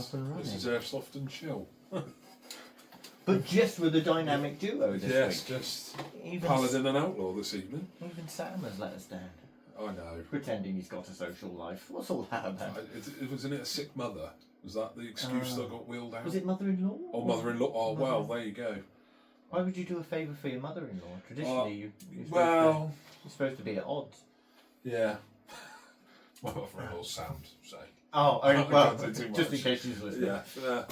up and running. This is Airsoft and chill. But just with a dynamic duo this Yes, week. just Even Paladin and Outlaw this evening. Even Sam has let us down. I know. Pretending he's got a social life. What's all that about? Wasn't it a sick mother? Was that the excuse that got wheeled out? Was it mother-in-law? Or mother-in-law? Oh, well, there you go. Why would you do a favour for your mother-in-law? Traditionally, you're supposed to be at odds. Yeah. My mother-in-law's sound, so. Oh, well, just in case she's listening. Yeah.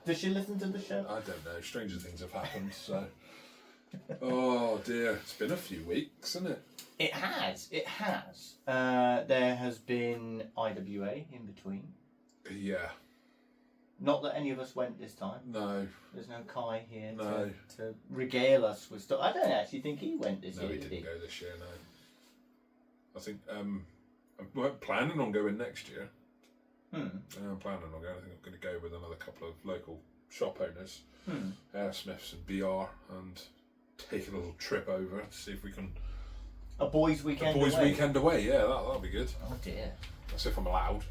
Does she listen to the show? I don't know. Stranger things have happened, so. Oh dear, it's been a few weeks, hasn't it? It has. There has been IWA in between. Yeah. Not that any of us went this time. No. There's no Kai here No. to regale us with stuff. I don't actually think he went this year. No, he didn't go this year, no. I think I'm planning on going next year. I'm planning on going. I think I'm going to go with another couple of local shop owners, Airsmiths and BR, and take a little trip over to see if we can... A boys' weekend away. weekend away, yeah, that'll be good. Oh dear. That's if I'm allowed.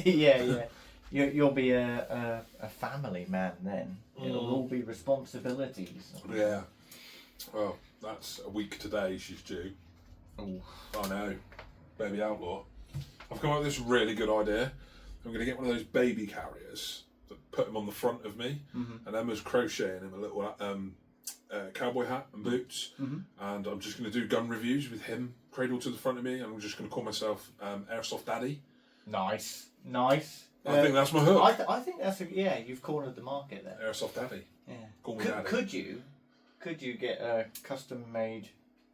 yeah. You'll be a family man then. It'll all be responsibilities. Yeah. Well, that's a week today she's due. Ooh. I know. Baby Outlaw. I've come up with this really good idea. I'm going to get one of those baby carriers, put him on the front of me, and Emma's crocheting him a little cowboy hat and boots, and I'm just going to do gun reviews with him cradled to the front of me, and I'm just going to call myself Airsoft Daddy. Nice. I think that's my hook. I think that's you've cornered the market there. Airsoft Daddy. Yeah. Call me Daddy. Could you get a custom-made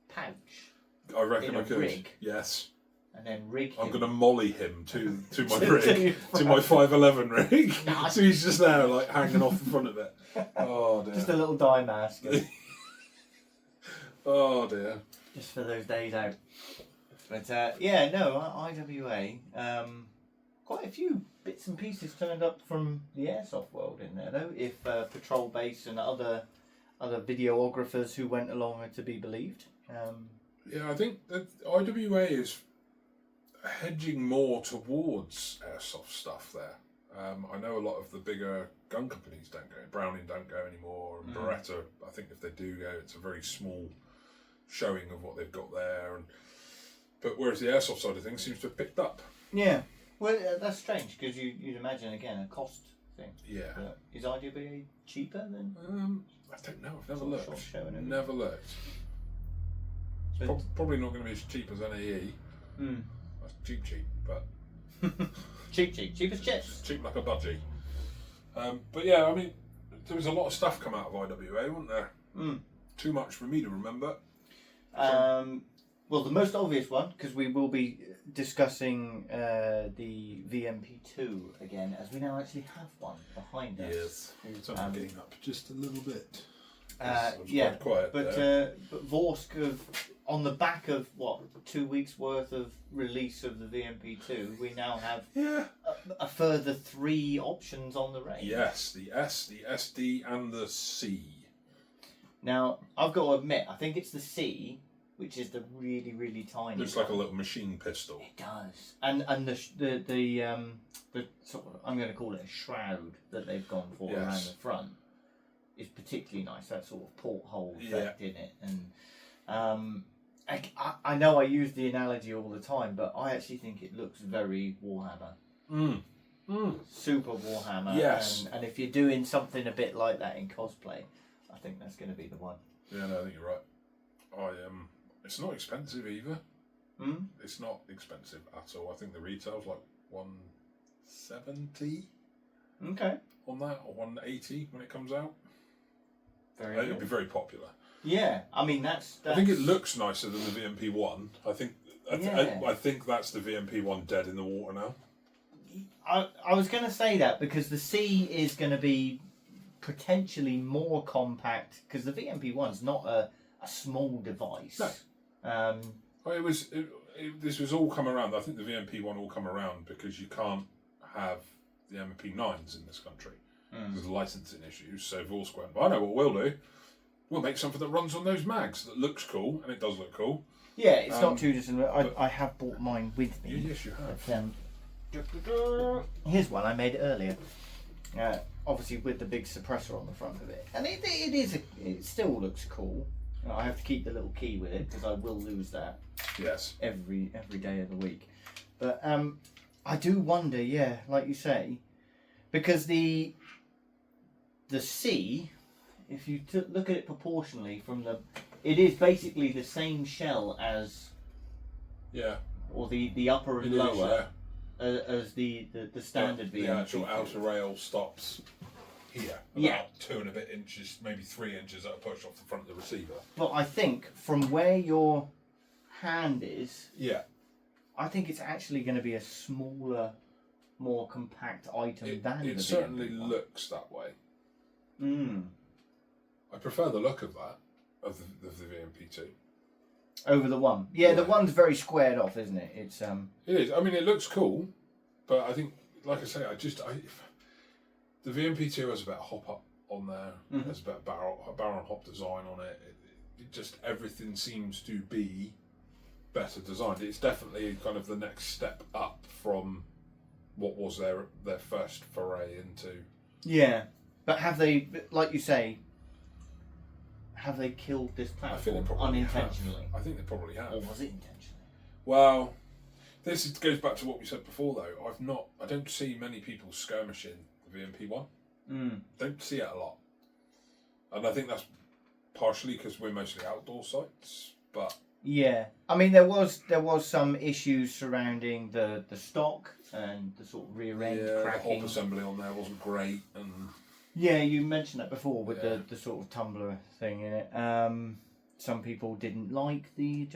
pouch? I reckon in I a could. rig? Yes. And then rig him. I'm going to molly him to my rig, to my 511 rig. So he's just there, like, hanging off the front of it. Oh, dear. Just a little dye mask. Oh, dear. Just for those days out. But, IWA, quite a few bits and pieces turned up from the Airsoft world in there, though, if Patrol Base and other videographers who went along are to be believed. Yeah, I think that IWA is hedging more towards airsoft stuff there. I know a lot of the bigger gun companies don't go. Browning don't go anymore, and Beretta, I think if they do go, it's a very small showing of what they've got there. But whereas the airsoft side of things seems to have picked up. Yeah, well, that's strange because you'd imagine again a cost thing. Yeah. But is IWA cheaper than? I don't know. I've never looked. Never looked. It's probably not going to be as cheap as NAE. That's cheap, but cheap as chips. Cheap like a budgie. But yeah, I mean, there was a lot of stuff come out of IWA, wasn't there? Too much for me to remember. Well, the most obvious one, because we will be discussing the VMP2 again, as we now actually have one behind us. Yes, it's only getting up just a little bit. Quite quiet but Vorsk on the back of 2 weeks worth of release of the VMP2, we now have a further 3 options on the range. Yes, the S, the SD, and the C. Now, I've got to admit, I think it's the C, which is the really, really tiny. Looks like a little machine pistol. It does, and the sort of, I'm going to call it a shroud that they've gone for around the front is particularly nice. That sort of porthole effect in it, and I know I use the analogy all the time, but I actually think it looks very Warhammer. Super Warhammer. Yes. And if you're doing something a bit like that in cosplay, I think that's going to be the one. Yeah, no, I think you're right. It's not expensive either. It's not expensive at all. I think the retail's like $170. Okay. On that, or $180 when it comes out. It'll be very popular. Yeah, I mean that's. I think it looks nicer than the VMP1. I think that's the VMP1 dead in the water now. I was going to say that because the C is going to be potentially more compact because the VMP1's not a small device. No. This was all come around. I think the VMP1 all come around because you can't have the MP9s in this country. There's licensing issues. So Vorsk went, I know what we'll do. We'll make something that runs on those mags that looks cool, and it does look cool. Yeah, it's not too dissimilar. I have bought mine with me. Yes, you have. But, Here's one I made earlier. Obviously with the big suppressor on the front of it, and it still looks cool. I have to keep the little key with it because I will lose that. Yes. Every day of the week, but I do wonder, yeah, like you say, because the C, if you look at it proportionally it is basically the same shell as or the upper and lower. As the standard VMP2. The actual outer rail stops here, about 2 and a bit inches, maybe 3 inches at a push off the front of the receiver. But I think from where your hand is, I think it's actually going to be a smaller, more compact item than the VMP1. It certainly looks that way. I prefer the look of that, of the VMP2. Over the one. Yeah, the one's very squared off, isn't it? It's It is. I mean, it looks cool, but I think, like I say, the VMP2 has a bit of hop up on there. There's a bit of barrel and hop design on it. It just, everything seems to be better designed. It's definitely kind of the next step up from what was their first foray into. Yeah, but have they, like you say, have they killed this platform unintentionally? I think they probably have. Or was it intentional? Well, this goes back to what we said before, though. I don't see many people skirmishing the VMP1. Don't see it a lot, and I think that's partially because we're mostly outdoor sites. But yeah, I mean there was some issues surrounding the stock and the sort of rear end cracking. The hop assembly on there wasn't great, and. Yeah, you mentioned that before with the sort of tumbler thing in it. Some people didn't like the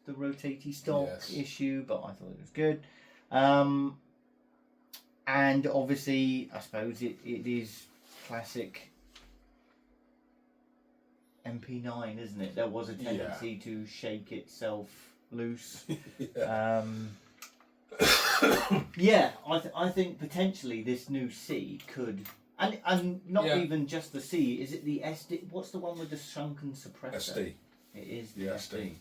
rotatey stock issue, but I thought it was good. And obviously, I suppose it is classic MP9, isn't it? There was a tendency to shake itself loose. I think potentially this new C could. And not even just the C, is it the SD? What's the one with the shrunken suppressor? SD. It is the SD.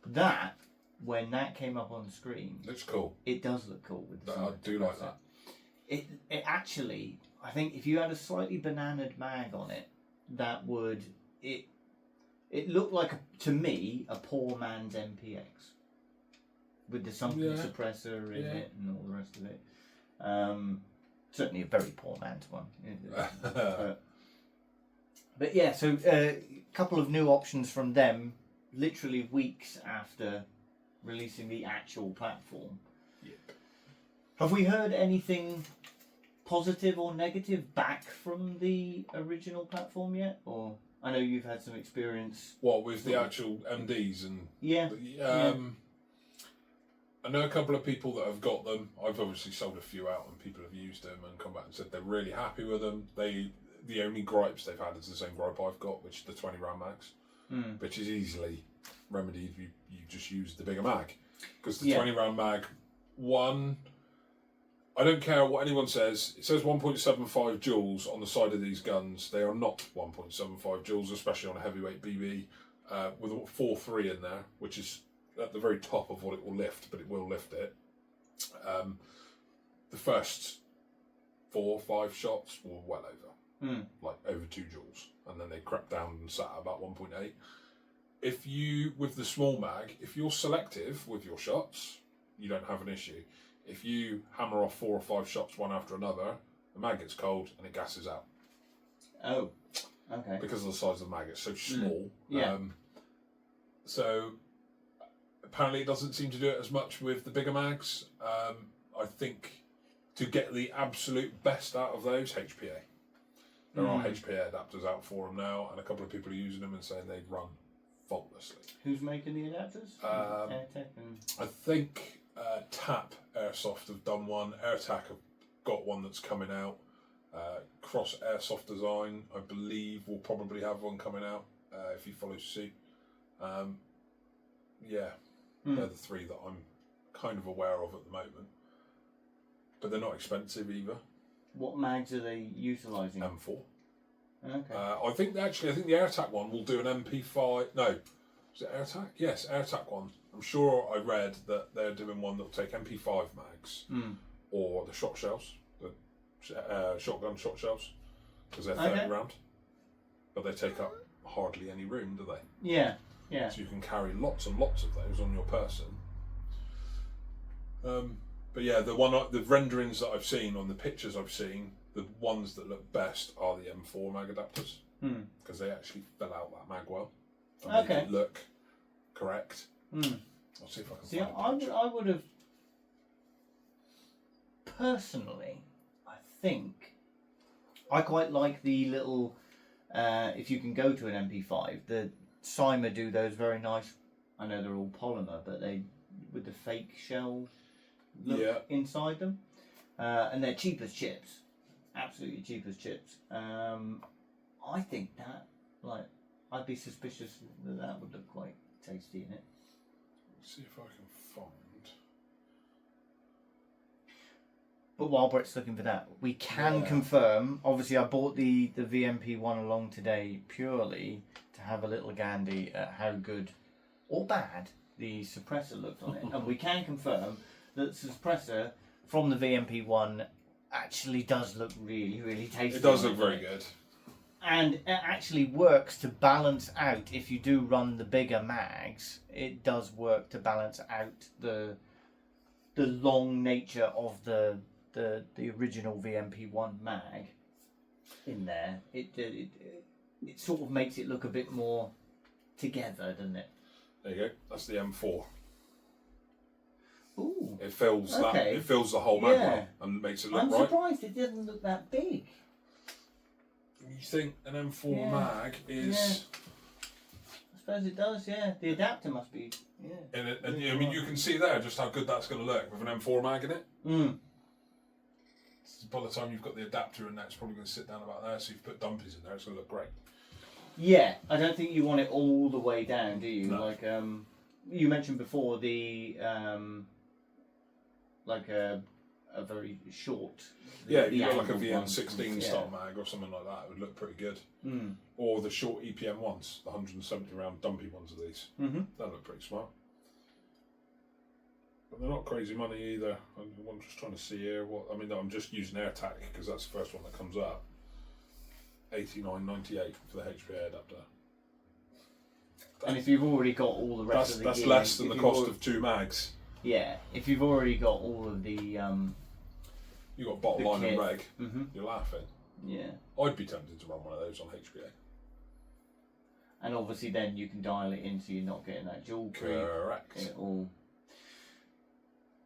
That, when that came up on screen... Looks cool. It does look cool. With the I do like that. It actually, I think if you had a slightly bananaed mag on it, that would... It looked like, to me, a poor man's MPX. With the sunken suppressor in it and all the rest of it. Certainly a very poor man's one. But yeah, so a couple of new options from them, literally weeks after releasing the actual platform. Yep. Have we heard anything positive or negative back from the original platform yet? Or I know you've had some experience. What, with the actual MDs and... Yeah. I know a couple of people that have got them. I've obviously sold a few out and people have used them and come back and said they're really happy with them. The only gripes they've had is the same gripe I've got, which is the 20 round mags, which is easily remedied if you just use the bigger mag. Because the 20 round mag, I don't care what anyone says, it says 1.75 joules on the side of these guns. They are not 1.75 joules, especially on a heavyweight BB, with a 4.3 in there, which is at the very top of what it will lift, but it will lift it. The first 4 or 5 shots were well over, like over 2 joules, and then they crept down and sat at about 1.8. If you, with the small mag, if you're selective with your shots, you don't have an issue. If you hammer off 4 or 5 shots one after another, the mag gets cold and it gasses out. Oh, okay. Because of the size of the mag, it's so small. Yeah. So apparently it doesn't seem to do it as much with the bigger mags. I think to get the absolute best out of those, HPA. There are HPA adapters out for them now, and a couple of people are using them and saying they run faultlessly. Who's making the adapters? AirTech and... I think TAP Airsoft have done one. AirTech have got one that's coming out. Cross Airsoft Design, I believe, will probably have one coming out if he follows suit. They're the 3 that I'm kind of aware of at the moment. But they're not expensive either. What mags are they utilising? M4. Okay. I think the AirTac one will do an MP5. No, Was it AirTac? Yes, AirTac one. I'm sure I read that they're doing one that'll take MP5 mags or the shot shells, the shotgun shot shells, because they're 30 round. But they take up hardly any room, do they? Yeah, yeah. So you can carry lots and lots of those on your person. But yeah, the renderings that I've seen on the pictures I've seen, the ones that look best are the M4 mag adapters because they actually fill out that mag well and make it look correct. I'll see if I can find a picture. I would have personally, I think I quite like the little if you can go to an MP5, the Cyma do those very nice. I know they're all polymer, but they with the fake shell look inside them, and they're cheap as chips, absolutely cheap as chips. I think that, like, I'd be suspicious that would look quite tasty in it. Let's see if I can find. But while Brett's looking for that, we can confirm. Obviously, I bought the VMP one along today purely to have a little gandy at how good or bad the suppressor looked on it, and we can confirm that the suppressor from the VMP one actually does look really, really tasty. It does look very good. And it actually works to balance out, if you do run the bigger mags, it does work to balance out the long nature of the original VMP1 mag in there. It sort of makes it look a bit more together, doesn't it? There you go. That's the M4. Ooh. It fills that. It fills the whole mag well and makes it look right. I'm surprised it doesn't look that big. You think an M4 mag is? I suppose it does. Yeah, the adapter must be. Yeah. And I mean, you can see there just how good that's going to look with an M4 mag in it. By the time you've got the adapter in there, it's probably going to sit down about there. So if you put dumpies in there, it's going to look great. Yeah, I don't think you want it all the way down, do you? No. Like you mentioned before, the like a very short. Yeah, you got like a VM16 style mag or something like that. It would look pretty good. Or the short EPM ones, the 170 round dumpy ones of these. That look pretty smart. But they're not crazy money either. I'm just trying to see here what. I mean, I'm just using AirTac because that's the first one that comes up. $89.98 for the HPA adapter. And if you've already got all the rest of the that's gear, less than the cost of 2 mags. Yeah, if you've already got all of the you got bottle line and reg. You're laughing. Yeah. I'd be tempted to run one of those on HPA. And obviously, then you can dial it in so you're not getting that dual creep. Correct.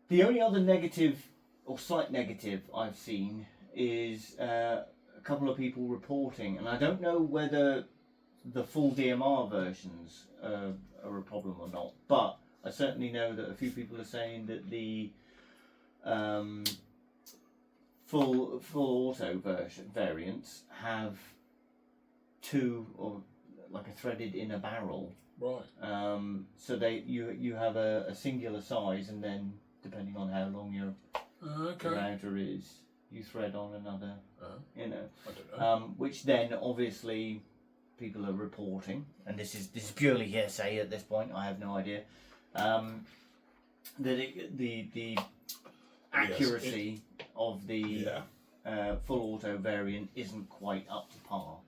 The only other negative or slight negative I've seen is a couple of people reporting, and I don't know whether the full DMR versions are a problem or not, but I certainly know that a few people are saying that the full auto variants have 2 or like a threaded inner barrel. Right. So you have a singular size, and then depending on how long your router is, you thread on another. You know. I don't know. Which then obviously people are reporting, and this is purely hearsay at this point. I have no idea. That the accuracy of the full auto variant isn't quite up to par.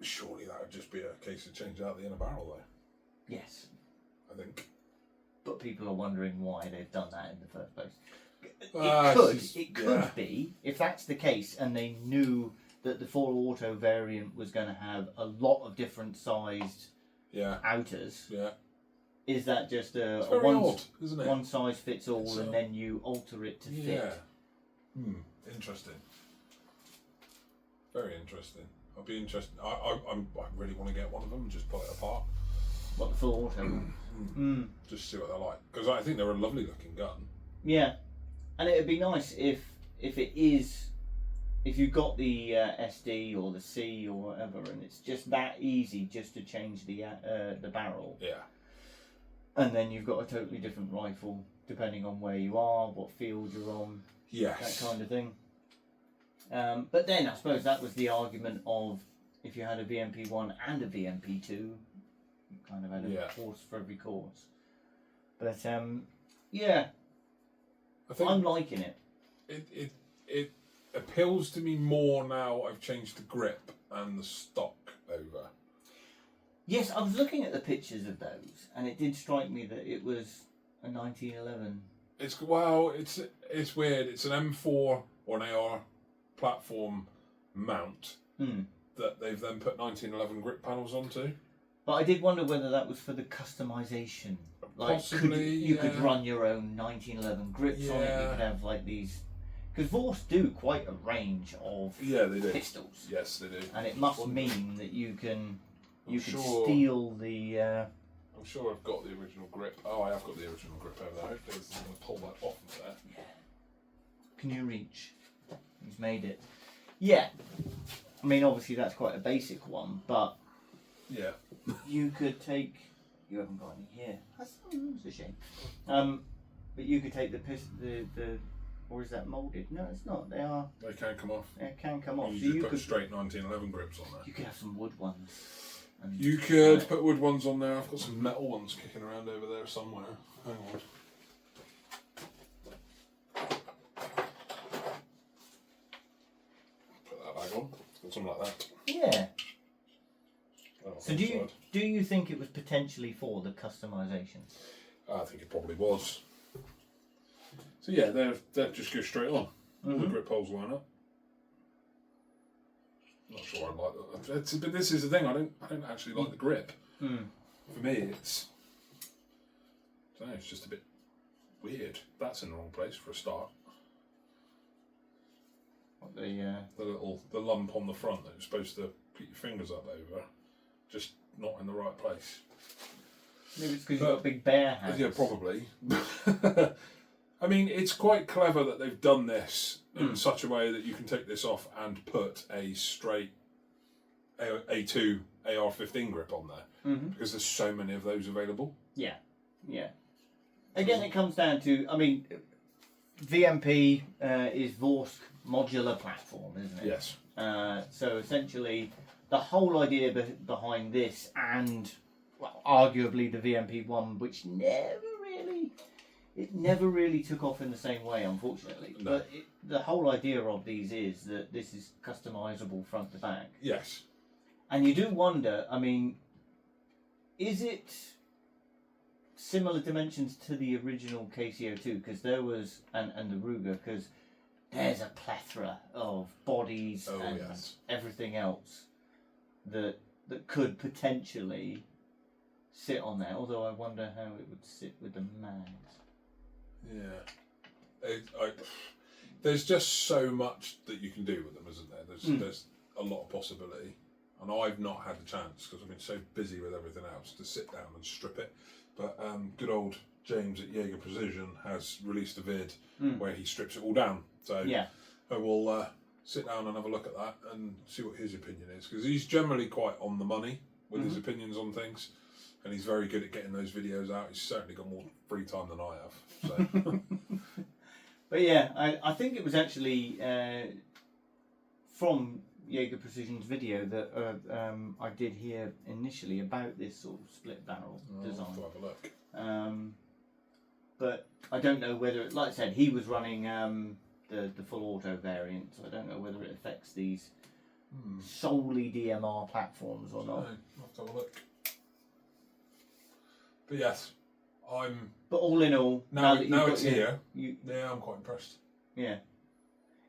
Surely that would just be a case of changing out the inner barrel, though. Yes. I think. But people are wondering why they've done that in the first place. It could be, if that's the case, and they knew that the full auto variant was going to have a lot of different sized outers. Yeah. Is that just a odd, isn't it? One size fits all, and then you alter it to fit? Interesting. Very interesting. I'll be interested. I really want to get one of them and just pull it apart. What, the full auto one? Just see what they're like, because I think they're a lovely looking gun. Yeah, and it'd be nice if you've got the SD or the C or whatever, and it's just that easy just to change the barrel. Yeah. And then you've got a totally different rifle depending on where you are, what field you're on. Yes. That kind of thing. But then I suppose that was the argument of if you had a VMP1 and a VMP2, kind of had a horse for every course. But yeah, I think I'm liking it. It appeals to me more now. I've changed the grip and the stock over. Yes, I was looking at the pictures of those, and it did strike me that it was a 1911. It's weird. It's an M4 or an AR platform mount that they've then put 1911 grip panels onto. But I did wonder whether that was for the customization. Like, possibly, you could run your own 1911 grips on it. You could have like these, because Vorse do quite a range of they do. pistols. Yes, they do. And it must mean that you can steal the. I'm sure I've got the original grip. Oh, I have got the original grip over there. Hopefully, I'm going to pull that off of there. Yeah. Can you reach? He's made it. Yeah. I mean, obviously that's quite a basic one, but yeah, you could take. You haven't got any here. That's a shame. But you could take the or is that moulded? No, it's not. They are. They can come off. They can come off. You could put straight 1911 grips on there. You could have some wood ones. You could put wood ones on there. I've got some metal ones kicking around over there somewhere. Hang on. Put that bag on. Something like that. Yeah. So do you think it was potentially for the customization? I think it probably was. So yeah, they're just go straight on. All the grip holes line up. Not sure I like that. But this is the thing. I don't actually like the grip. For me, it's I don't know. It's just a bit weird. That's in the wrong place for a start. What the lump on the front that you're supposed to put your fingers up over, just not in the right place. Maybe it's because you've got big bare hands. Yeah, probably. I mean, it's quite clever that they've done this in such a way that you can take this off and put a straight A2 AR-15 grip on there, because there's so many of those available. Yeah, yeah. Again, it comes down to, I mean, VMP is Vorsk modular platform, isn't it? Yes. So essentially, the whole idea behind this, and well, arguably the VMP1, which never really took off in the same way, unfortunately. No. But the whole idea of these is that this is customizable front to back. Yes. And you do wonder, I mean, is it similar dimensions to the original KCO2? Because there was, and the Ruger, because there's a plethora of bodies and everything else that could potentially sit on there. Although I wonder how it would sit with the mags. Yeah, there's just so much that you can do with them, isn't there? There's a lot of possibility, and I've not had the chance because I've been so busy with everything else to sit down and strip it. But good old James at Jaeger Precision has released a vid where he strips it all down. So I will sit down and have a look at that and see what his opinion is, because he's generally quite on the money with his opinions on things. And he's very good at getting those videos out. He's certainly got more free time than I have. So. But yeah, I think it was actually from Jaeger Precision's video that I did hear initially about this sort of split barrel design. I'll have a look. But I don't know whether, like I said, he was running the full auto variant, so I don't know whether it affects these solely DMR platforms or not. I'll have to have a look. But yes, But all in all, now it's here. Yeah, I'm quite impressed. Yeah,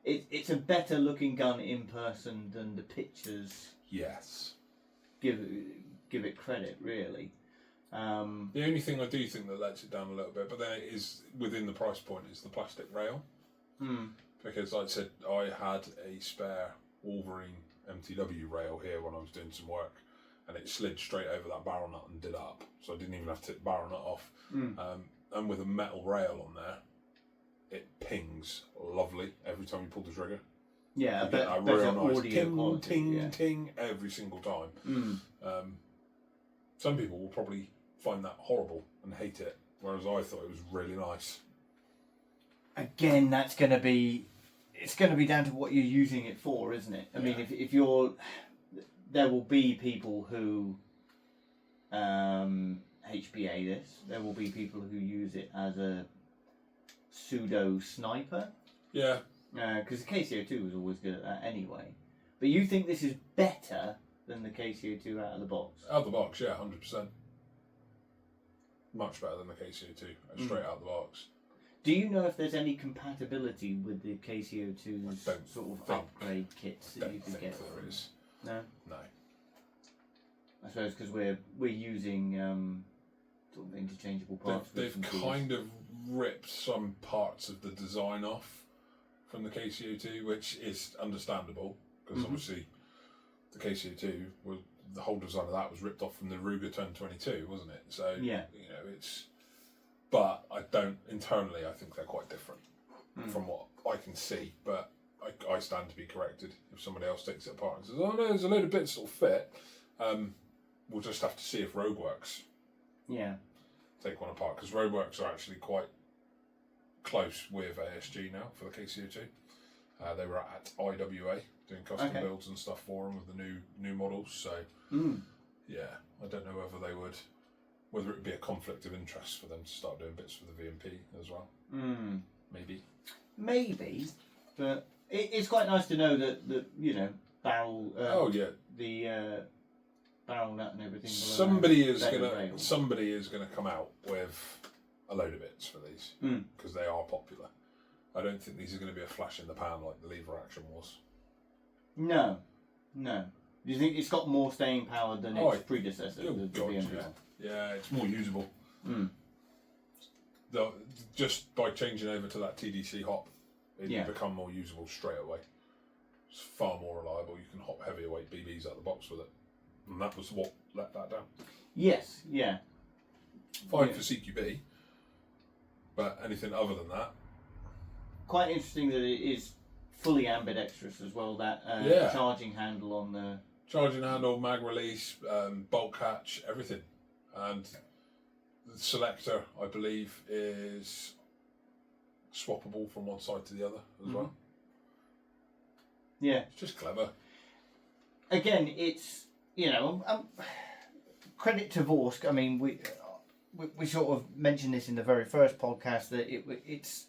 it's a better looking gun in person than the pictures. Yes. Give it credit, really. The only thing I do think that lets it down a little bit, but then it is within the price point, is the plastic rail. Because like I said, I had a spare Wolverine MTW rail here when I was doing some work. And it slid straight over that barrel nut and did up. So I didn't even have to take the barrel nut off. And with a metal rail on there, it pings lovely every time you pull the trigger. Yeah, you get that real nice ting, ting, ting every single time. Some people will probably find that horrible and hate it, whereas I thought it was really nice. Again, it's going to be down to what you're using it for, isn't it? I mean, if you're... There will be people who HPA this. There will be people who use it as a pseudo sniper. Yeah. Because the KCO2 was always good at that anyway. But you think this is better than the KCO2 out of the box? Out of the box, yeah, 100%. Much better than the KCO2, straight out of the box. Do you know if there's any compatibility with the KCO2's sort of upgrade kits that you could get? There is. No? No. I suppose because we're using sort of interchangeable parts. They've kind of ripped some parts of the design off from the KCO2, which is understandable because obviously the KCO2 was the whole design of that was ripped off from the Ruger Turn 22, wasn't it? So yeah, you know it's. But I don't internally. I think they're quite different from what I can see. But I stand to be corrected if somebody else takes it apart and says, "Oh no, there's a load of bits that'll fit." We'll just have to see if Rogueworks take one apart, because Rogueworks are actually quite close with ASG now for the KCO2. They were at IWA doing custom builds and stuff for them with the new models. So yeah, I don't know whether it would be a conflict of interest for them to start doing bits for the VMP as well. Maybe, but it's quite nice to know that you know barrel. The barrel nut and everything. Somebody is gonna come out with a load of bits for these because they are popular. I don't think these are going to be a flash in the pan like the lever action was. No. Do you think it's got more staying power than its predecessor? Yeah, it's more usable. Just by changing over to that TDC hop, it become more usable straight away. It's far more reliable. You can hop heavier weight BBs out of the box with it. And that was what let that down. Yes, yeah. Fine for CQB, but anything other than that. Quite interesting that it is fully ambidextrous as well. That charging handle on the charging handle, mag release, bulk hatch, everything, and the selector, I believe, is swappable from one side to the other as well. Yeah, it's just clever. Again, it's credit to Vorsk. I mean, we sort of mentioned this in the very first podcast that it's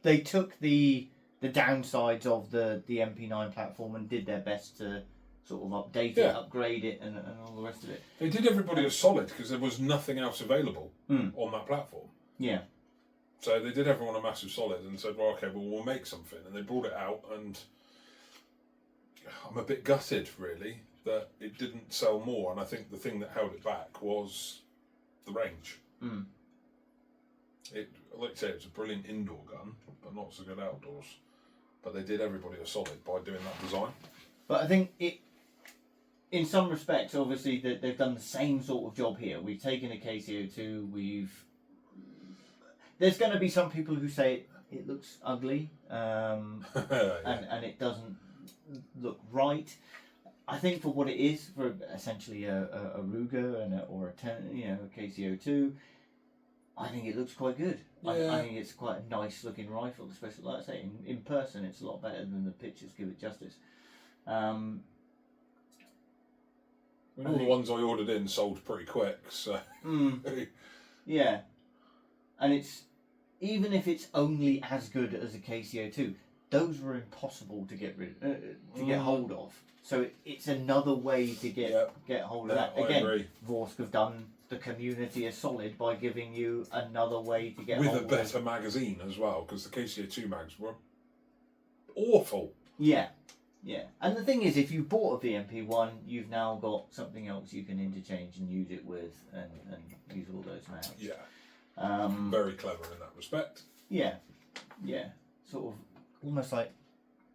they took the downsides of the MP9 platform and did their best to sort of update it, upgrade it, and all the rest of it. They did everybody a solid because there was nothing else available on that platform. Yeah. So they did everyone a massive solid and said, well, okay, we'll make something. And they brought it out, and I'm a bit gutted, really, that it didn't sell more. And I think the thing that held it back was the range. Like I say, it's a brilliant indoor gun, but not so good outdoors. But they did everybody a solid by doing that design. But I think in some respects, obviously, that they've done the same sort of job here. We've taken a KCO2, there's going to be some people who say it looks ugly, and it doesn't look right. I think for what it is, for essentially a Ruger or a KCO2, I think it looks quite good. Yeah. I think it's quite a nice looking rifle, especially, like I say, in person it's a lot better than the pictures give it justice. All the ones I ordered in sold pretty quick, so... Yeah. And it's, even if it's only as good as a KCO2, those were impossible to get get hold of. So it's another way to get hold of that. Again, Vorsk have done the community a solid by giving you another way to get hold of it. With a better magazine as well, because the KCO2 mags were awful. Yeah. And the thing is, if you bought a VMP1, you've now got something else you can interchange and use it with and use all those mags. Yeah. Very clever in that respect. Yeah. Sort of almost like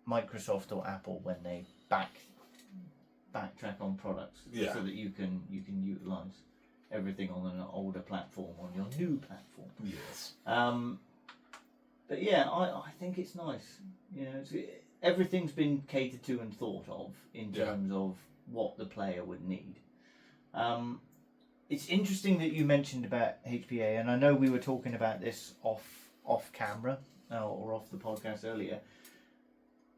Microsoft or Apple when they backtrack on products, so that you can utilise everything on an older platform on your new platform. Yes. But yeah, I think it's nice. Everything's been catered to and thought of in terms of what the player would need. It's interesting that you mentioned about HPA, and I know we were talking about this off camera or off the podcast earlier.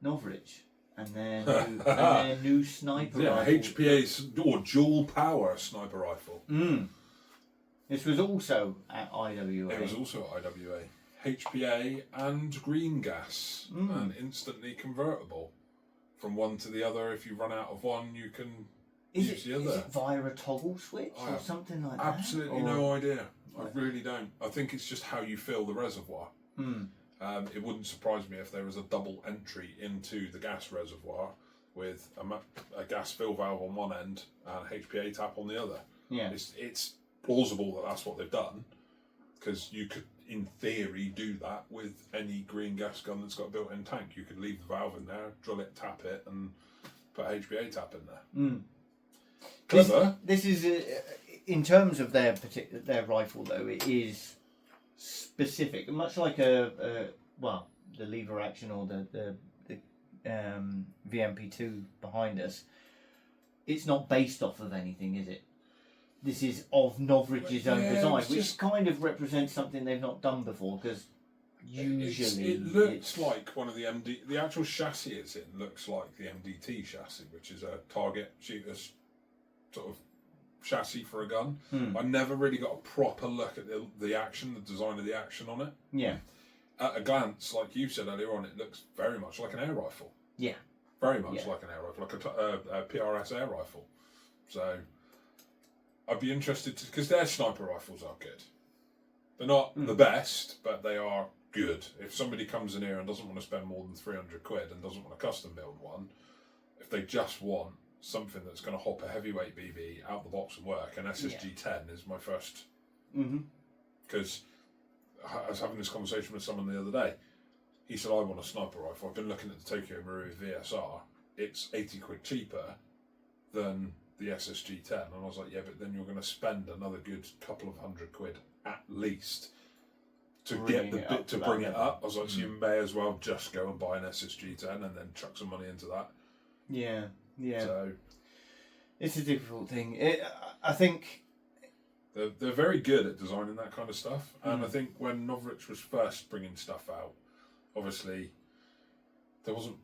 Novritsch, and their new sniper rifle. HPA's or dual power sniper rifle. This was also at IWA. It was also at IWA. HPA and green gas, and instantly convertible from one to the other. If you run out of one, you can use the other. Is it via a toggle switch or something like that? Absolutely no idea. I really don't. I think it's just how you fill the reservoir. It wouldn't surprise me if there was a double entry into the gas reservoir with a gas fill valve on one end and HPA tap on the other. Yeah. It's plausible that that's what they've done, because you could, in theory, do that with any green gas gun that's got a built-in tank. You could leave the valve in there, drill it, tap it, and put HPA tap in there. Clever. This is in terms of their rifle, though. It is specific, much like the lever action or the VMP2 behind us. It's not based off of anything, is it? This is of Novritsch's own design, which kind of represents something they've not done before, because usually it looks like one of the MD. The actual chassis it's in looks like the MDT chassis, which is a target shooter's sort of chassis for a gun. I never really got a proper look at the action, the design of the action on it. Yeah. At a glance, like you said earlier on, it looks very much like an air rifle. Yeah. Very much like an air rifle, like a PRS air rifle. So I'd be interested to, because their sniper rifles are good. They're not the best, but they are good. If somebody comes in here and doesn't want to spend more than 300 quid and doesn't want to custom build one, if they just want something that's going to hop a heavyweight BB out the box and work, an SSG-10 is my first. Because I was having this conversation with someone the other day. He said, I want a sniper rifle. I've been looking at the Tokyo Marui VSR. It's 80 quid cheaper than the SSG-10. And I was like, yeah, but then you're going to spend another good couple of hundred quid at least to bring it up. I was like, so you may as well just go and buy an SSG-10 and then chuck some money into that. Yeah. So it's a difficult thing. I think they're very good at designing that kind of stuff. And I think when Novritsch was first bringing stuff out, obviously there wasn't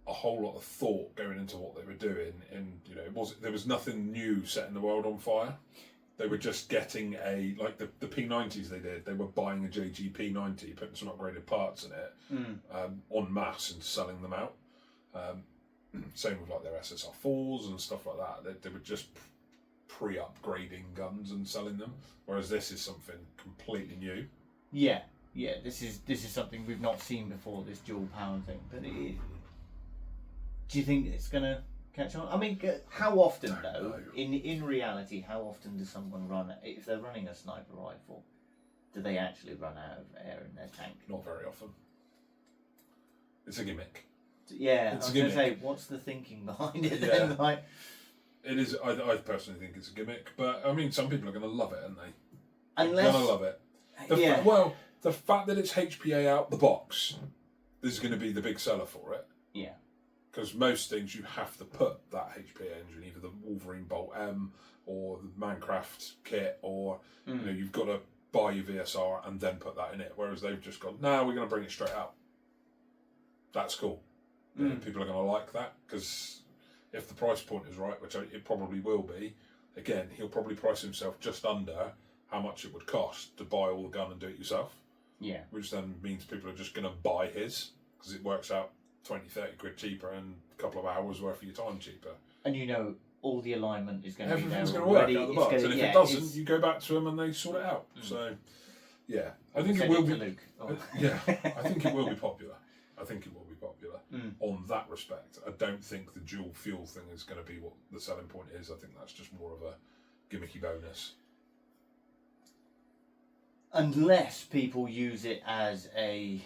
a whole lot of thought going into what they were doing, and there was nothing new setting the world on fire. They were just getting the P90s they were buying a JG P90, putting some upgraded parts in it en masse and selling them out. Same with like their SSR4s and stuff like that. They were just pre-upgrading guns and selling them, whereas this is something completely new. Yeah, this is something we've not seen before, this dual power thing. But do you think it's gonna catch on? I mean, how often though? In reality, how often does someone run? If they're running a sniper rifle, do they actually run out of air in their tank? Not very often. It's a gimmick. Yeah, I was going to say, what's the thinking behind it then? Like, it is. I personally think it's a gimmick, but I mean, some people are going to love it, aren't they? Unless, they're going to love it. The fact that it's HPA out the box is going to be the big seller for it. Yeah. Because most things you have to put that HPA engine, either the Wolverine Bolt M or the Mancraft kit, or you've got to buy your VSR and then put that in it. Whereas they've just gone, no, we're going to bring it straight out. That's cool. People are going to like that, because if the price point is right, which it probably will be, again, he'll probably price himself just under how much it would cost to buy all the gun and do it yourself. Yeah. Which then means people are just going to buy his, because it works out 20, 30 quid cheaper and a couple of hours worth of your time cheaper. And all the alignment is going to be there. Everything's going to work out the box. And if it doesn't, you go back to them and they sort it out. So, yeah. I think it will be. Luke. I think it will be popular. On that respect. I don't think the dual fuel thing is going to be what the selling point is. I think that's just more of a gimmicky bonus. Unless people use it as a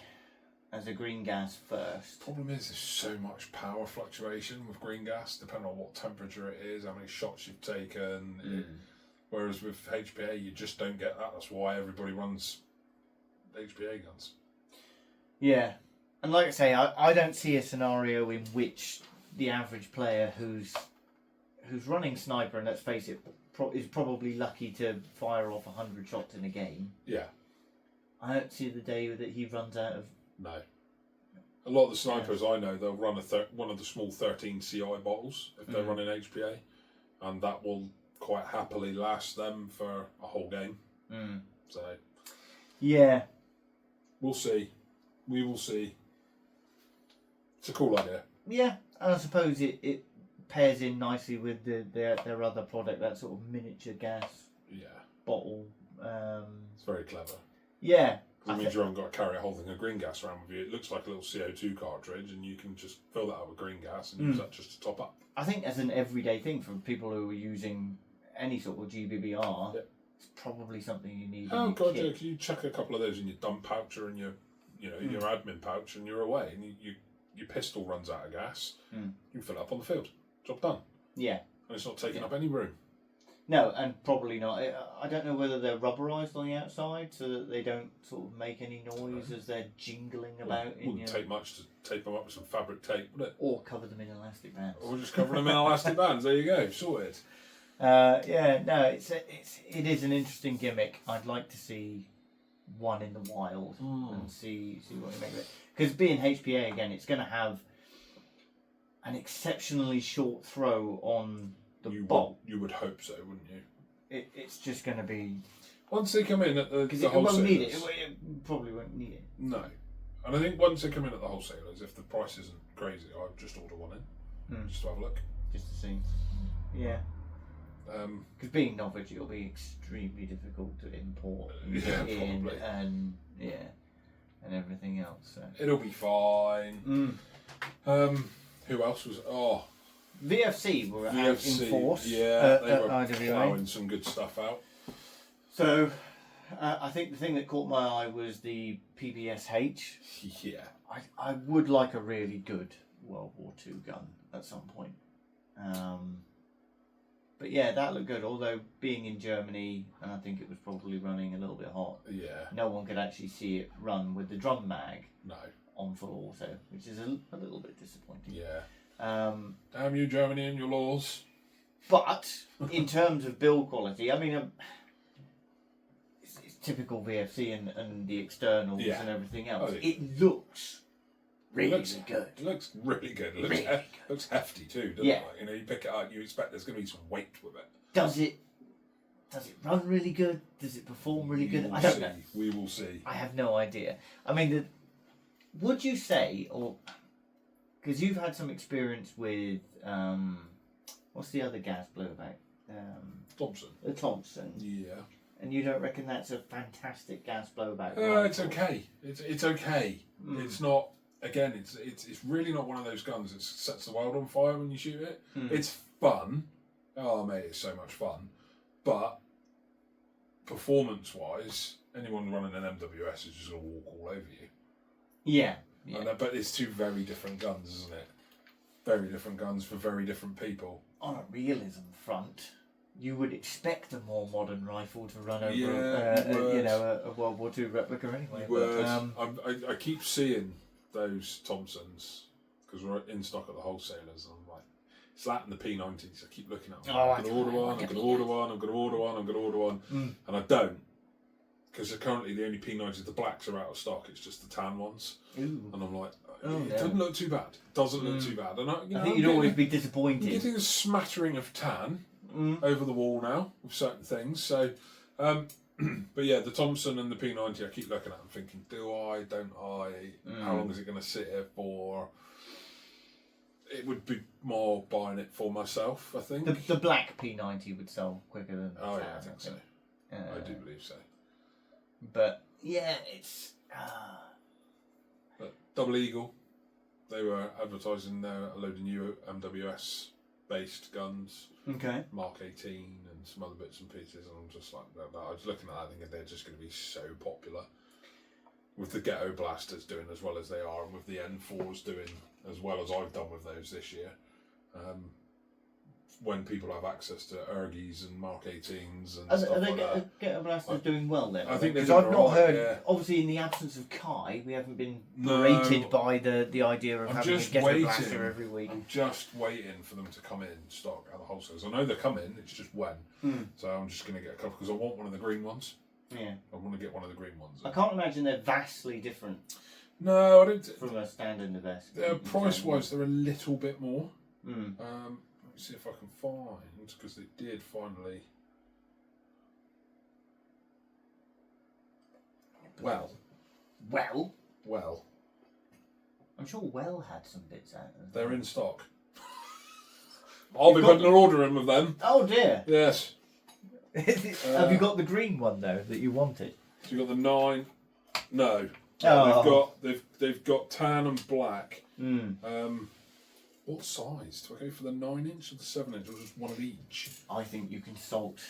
green gas first. Problem is, there's so much power fluctuation with green gas, depending on what temperature it is, how many shots you've taken. Whereas with HPA, you just don't get that. That's why everybody runs HPA guns. Yeah. And like I say, I don't see a scenario in which the average player who's running sniper, and let's face it, is probably lucky to fire off 100 shots in a game. Yeah. I don't see the day that he runs out of A lot of the snipers I know, they'll run one of the small 13 CI bottles if they're running HPA, and that will quite happily last them for a whole game. So, yeah, we'll see. We will see. It's a cool idea. Yeah, and I suppose it pairs in nicely with their other product, that sort of miniature gas bottle. It's very clever. Yeah. It means you haven't got to carry a whole thing of green gas around with you. It looks like a little CO2 cartridge, and you can just fill that up with green gas and use that just to top up. I think as an everyday thing for people who are using any sort of GBBR, it's probably something you need. Oh god, yeah! You chuck a couple of those in your dump pouch or in your, your admin pouch, and you're away. And your pistol runs out of gas. You can fill it up on the field. Job done. Yeah. And it's not taking up any room. No, and probably not. I don't know whether they're rubberised on the outside so that they don't sort of make any noise as they're jingling about. It wouldn't take much to tape them up with some fabric tape, would it? Or cover them in elastic bands. Or just cover them in elastic bands. There you go, sorted. Yeah, no, it is an interesting gimmick. I'd like to see one in the wild and see what you make of it. Because being HPA again, it's going to have an exceptionally short throw on the bolt. You would hope so, wouldn't you? It's just going to be... Once they come in at the it won't need it. It probably won't need it. No. And I think once they come in at the wholesalers, if the price isn't crazy, I'd just order one in. Just to have a look. Just to see. Yeah. Because being Novritsch, it'll be extremely difficult to import and probably. And everything else. So. It'll be fine. Who else was? VFC were out in force. Yeah, they were IWA. plowing some good stuff out. So, I think the thing that caught my eye was the PPSH. Yeah. I would like a really good World War II gun at some point. But yeah, that looked good. Although being in Germany, and I think it was probably running a little bit hot. Yeah. No one could actually see it run with the drum mag. No. On full auto, which is a little bit disappointing. Yeah. Damn you, Germany, and your laws. But in terms of build quality, I mean, it's typical VFC and the externals and everything else. It looks really good. It looks really good. It looks hefty too, doesn't it? Like, you pick it up, you expect there's going to be some weight with it. Does it run really good? Does it perform really good? I don't know. We will see. I have no idea. I mean, would you say, or because you've had some experience with what's the other gas blowback? Thompson. The Thompson. Yeah. And you don't reckon that's a fantastic gas blowback? It's okay. It's okay. It's not. Again, it's really not one of those guns that sets the world on fire when you shoot it. It's fun. Oh mate, it's so much fun. But performance-wise, anyone running an MWS is just gonna walk all over you. Yeah. But it's two very different guns, isn't it? Very different guns for very different people. On a realism front, you would expect a more modern rifle to run over a World War II replica anyway. You would. I keep seeing those Thompsons because we're in stock at the wholesalers, and I'm like, it's that and the P90s. I keep looking at them. I'm going to order one. I'm going to order one. I'm going to order one. I'm going to order one, and I don't. Because currently the only P90s, the blacks are out of stock. It's just the tan ones. Ooh. And I'm like, it doesn't look too bad. It doesn't look too bad. And I think you'd always be disappointed. I'm getting a smattering of tan over the wall now with certain things. So, but yeah, the Thompson and the P90, I keep looking at them thinking, do I, don't I? How long is it going to sit here for? It would be more buying it for myself, I think. The black P90 would sell quicker than the tan, yeah, I think so. I do believe so. But yeah, it's. But Double Eagle, they were advertising a load of new MWS based guns. Okay. Mark 18 and some other bits and pieces, and I'm just like, I was looking at that thinking they're just going to be so popular. With the Ghetto Blasters doing as well as they are, and with the N4s doing as well as I've done with those this year. When people have access to Ergies and Mark 18s and stuff like that. Ghetto Blasters doing well then? I think they're doing I've not heard. Yeah. Obviously, in the absence of Kai, we haven't been berated by the idea of having a Ghetto Blaster every week. I'm just waiting for them to come in stock at the wholesalers. I know they're coming. It's just when. So I'm just going to get a couple because I want one of the green ones. Yeah. I want to get one of the green ones. I can't imagine they're vastly different. No, I don't. From a standard vest. Price-wise, they're a little bit more. Mm. Let me see if I can find, because they did finally. Well. I'm sure Well had some bits out of They're in stock. I'll be putting an order in with them. Oh dear. Yes. Have you got the green one though that you wanted? So you got the 9. No. Oh. They've got tan and black. Mm. What size? Do I go for the 9-inch or the 7-inch, or just one of each? I think you can salt.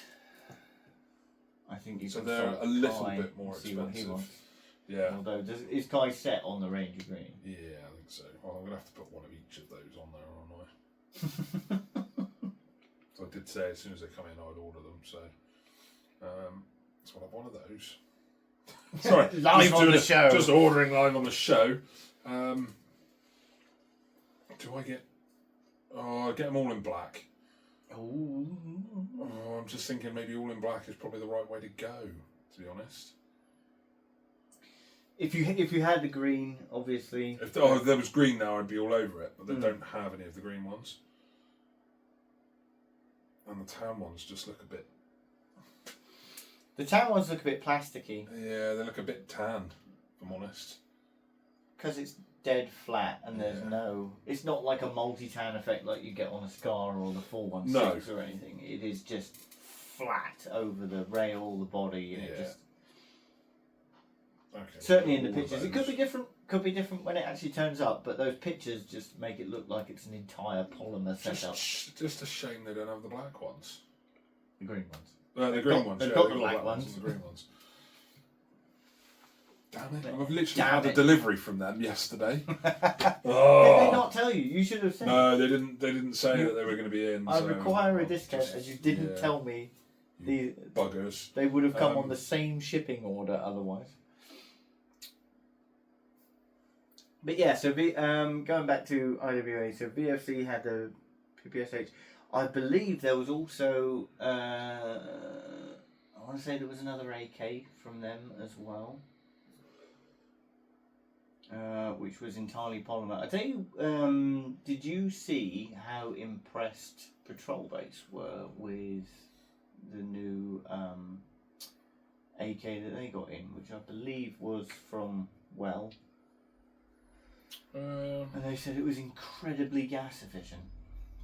I think you so can they're salt a little Kai bit more and see what he expensive. wants. Yeah. Although is Kai set on the Ranger green? Yeah, I think so. Well, I'm gonna have to put one of each of those on there, aren't I? So I did say as soon as they come in, I'd order them. So, so I'll have one of those. Sorry, live on the show. Just ordering live on the show. Do I get? Oh, I get them all in black. Oh, I'm just thinking maybe all in black is probably the right way to go. To be honest. If you had the green, obviously. If there was green now, I'd be all over it. But they don't have any of the green ones, and the tan ones just look a bit. The tan ones look a bit plasticky. Yeah, they look a bit tan, if I'm honest. Because it's dead flat and there's no... It's not like a multi-tan effect like you get on a Scar or the 416 or anything. It is just flat over the rail, the body, and it just... Okay, certainly in the pictures. It could be different. Could be different when it actually turns up, but those pictures just make it look like it's an entire polymer setup. Just a shame they don't have the black ones. The green ones. The green ones. They've Yeah, got they've the black ones. and the green ones. Damn it! I've literally Damn had it. a delivery from them yesterday. Did they not tell you? You should have said. No, they didn't. They didn't say that they were going to be in. I so require a discount, as you didn't tell me. The buggers. They would have come on the same shipping order otherwise. But yeah, so going back to IWA, so VFC had the PPSH. I believe there was also, I want to say there was another AK from them as well, which was entirely polymer. I tell you, did you see how impressed Patrol Base were with the new AK that they got in, which I believe was from Well? And they said it was incredibly gas efficient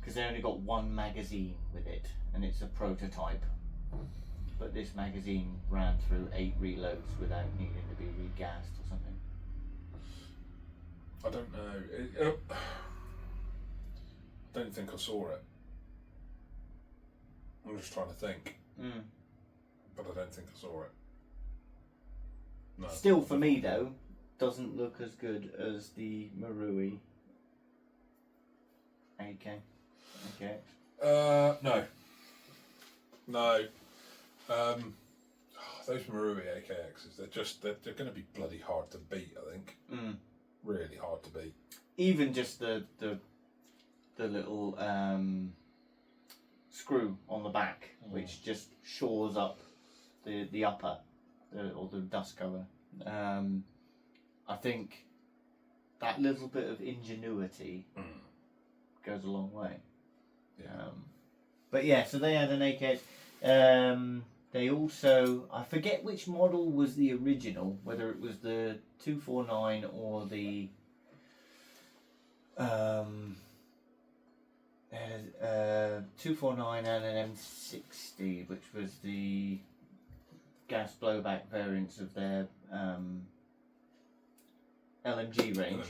because they only got one magazine with it, and it's a prototype. But this magazine ran through 8 reloads without needing to be regassed or something. I don't know. I don't think I saw it. I'm just trying to think. But I don't think I saw it. No. Still, for me though, doesn't look as good as the Marui AK. Okay. No. No. Those Marui AKXs, they're going to be bloody hard to beat, I think. Really hard to beat. Even just the little screw on the back, which just shores up the upper, or the dust cover. I think that little bit of ingenuity goes a long way. Yeah. But yeah, so they had an AK. They also, I forget which model was the original, whether it was the 249 or the 249 and an M60, which was the gas blowback variants of their LMG range.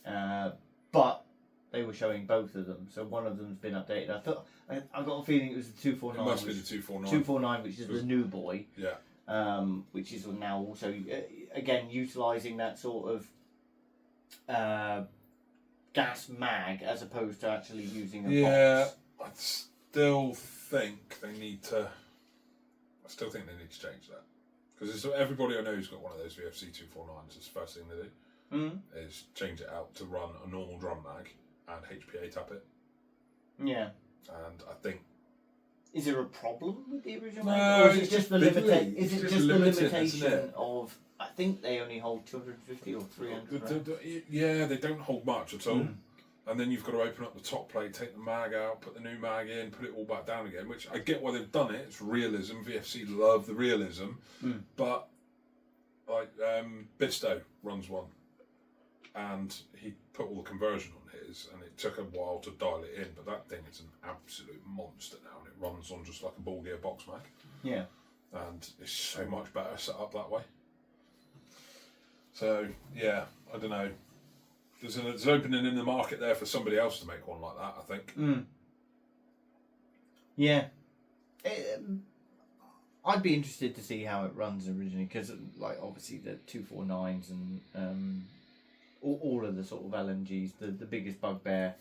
LMGs. But they were showing both of them, so one of them's been updated. I got a feeling it was the 249. It must be the 249. 249, which is the new boy. Yeah. Which is now also again utilising that sort of gas mag as opposed to actually using a box. I still think they need to. I still think they need to change that, because everybody I know who's got one of those VFC 249s. It's the first thing they do is change it out to run a normal drum mag and HPA tap it. Yeah. And I think Is there a problem with the original No, mag? Or is it it's just just the fiddly. Is It's it just just the limited, isn't limitation it? of? I think they only hold 250 or 300. Yeah, they don't hold much at all. And then you've got to open up the top plate, take the mag out, put the new mag in, put it all back down again, which I get why they've done it. It's realism. VFC love the realism. But, like, Bisto runs one. And he put all the conversion on his, and it took a while to dial it in. But that thing is an absolute monster now, and it runs on just like a ball gear box mag. Yeah. And it's so much better set up that way. So, yeah, I don't know. There's an opening in the market there for somebody else to make one like that, I think. Yeah. I'd be interested to see how it runs originally, because like obviously the 249s and all of the sort of LMGs, the biggest bugbear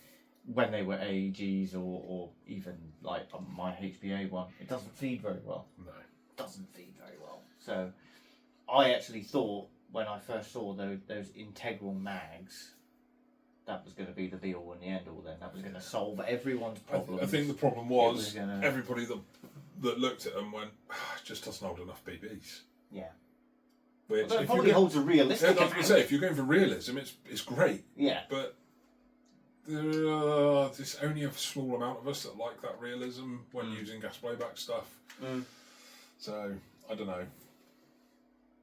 when they were AEGs or even like my HBA one, it doesn't feed very well. No. It doesn't feed very well. So I actually thought when I first saw those integral mags, that was going to be the be all and the end all. Then that was going to solve everyone's problems. I think the problem was everybody that looked at them went, it just doesn't hold enough BBs. Yeah. Which it probably holds a realistic. I was going to say, if you're going for realism, it's great. Yeah. But there's only a small amount of us that like that realism when using gas playback stuff. So I don't know.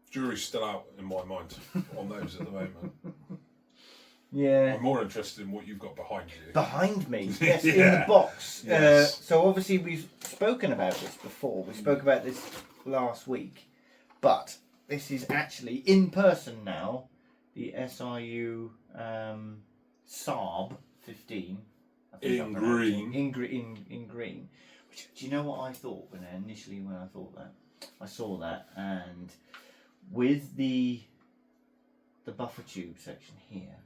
Jury's still out in my mind on those at the moment. Yeah. I'm more interested in what you've got behind you. Behind me, yes, in the box. Yes. So obviously we've spoken about this before. We spoke about this last week, but this is actually in person now. The SRU Saab 15. In green. In green. Which, do you know what I thought when I thought that? I saw that, and with the buffer tube section here,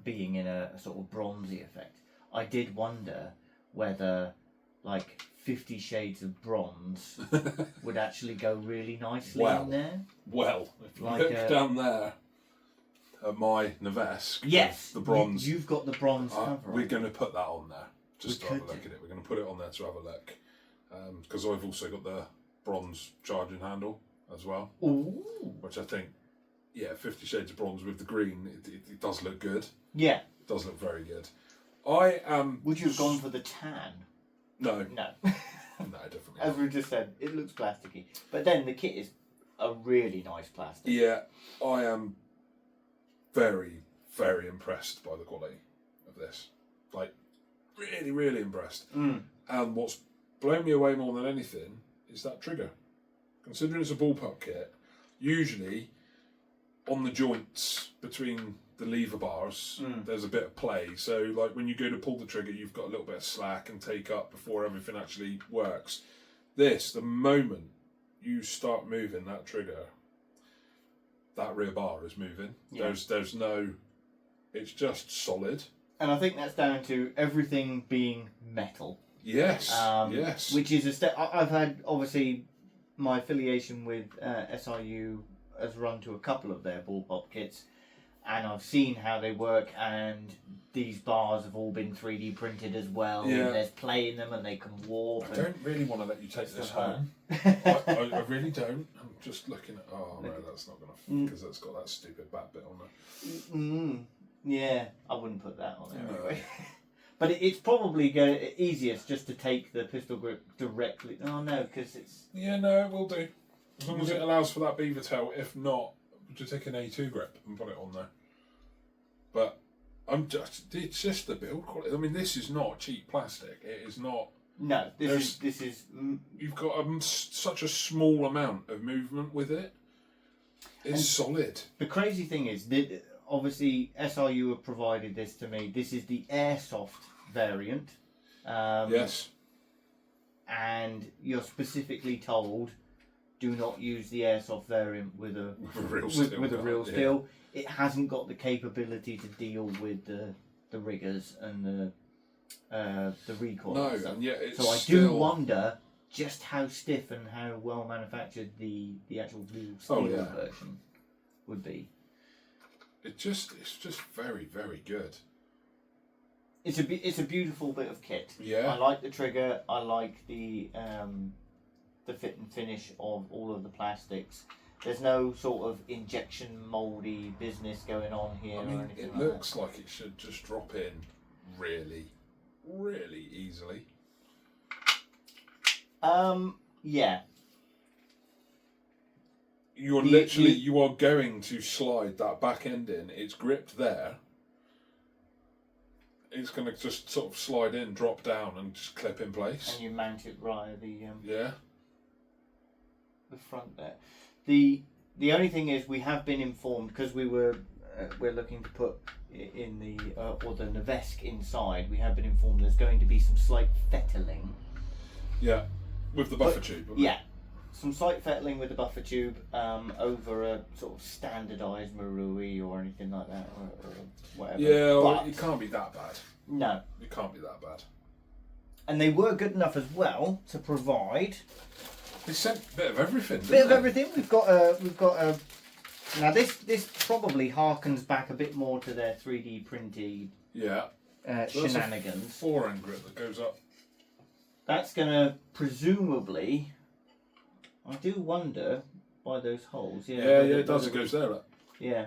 being in a sort of bronzy effect, I did wonder whether like 50 Shades of Bronze would actually go really nicely in there. Well, if you like look down there at my Novesk, yes, the bronze. You've got the bronze cover. We're going to put that on there just to have a look at it. We're going to put it on there to have a look, because I've also got the bronze charging handle as well. Ooh. Which I think, 50 Shades of Bronze with the green, it does look good. Yeah. It does look very good. Would you have gone for the tan? No. No. No, definitely As we just said, it looks plasticky. But then the kit is a really nice plastic. Yeah, I am very, very impressed by the quality of this. Like, really, really impressed. And what's blown me away more than anything is that trigger. Considering it's a bullpup kit, usually on the joints between the lever bars, there's a bit of play. So, like, when you go to pull the trigger, you've got a little bit of slack and take up before everything actually works. This, the moment you start moving that trigger, that rear bar is moving. Yeah. There's no... It's just solid. And I think that's down to everything being metal. Yes, yes. Which is a step... I've had, obviously, my affiliation with SRU has run to a couple of their bullpup kits, and I've seen how they work, and these bars have all been 3D printed as well. Yeah. And there's play in them, and they can warp. I don't really want to let you take this home. I really don't. I'm just looking at... Oh, no, that's not going to... Because that's got that stupid back bit on there. Yeah, I wouldn't put that on there anyway. But it's probably easiest just to take the pistol grip directly. Oh, no, because it's... Yeah, no, it will do. As long as it allows for that beaver tail. If not, just take an A2 grip and put it on there. But it's just the build quality. I mean, this is not cheap plastic. It is not. No, this is. You've got such a small amount of movement with it. It's solid. The crazy thing is that obviously SRU have provided this to me. This is the Airsoft variant. Yes. And you're specifically told, do not use the Airsoft variant with a real steel. Yeah. It hasn't got the capability to deal with the riggers and the recoil. No, and stuff. and yet it's so I do wonder just how stiff and how well manufactured the actual real steel version would be. It's just very, very good. it's a beautiful bit of kit. Yeah. I like the trigger. I like the fit and finish of all of the plastics. There's no sort of injection mouldy business going on here. I mean, or anything it like looks that. like it should just drop in really, really easily. Yeah. You are going to slide that back end in. It's gripped there. It's going to just sort of slide in, drop down, and just clip in place. And you mount it via the the front there. The only thing is, we have been informed, because we're looking to put in the or the Novritsch inside. We have been informed there's going to be some slight fettling. Yeah, with the buffer tube. Yeah, some slight fettling with the buffer tube over a sort of standardised marui or anything like that, or whatever. Yeah, well, it can't be that bad. No, it can't be that bad. And they were good enough as well to provide. They sent a bit of everything. Everything. We've got a. Now this probably harkens back a bit more to their 3D printed. Yeah. Shenanigans. Forehand grip that goes up. That's gonna presumably. I do wonder by those holes. Yeah. Yeah, it does. It goes there. Look. Yeah.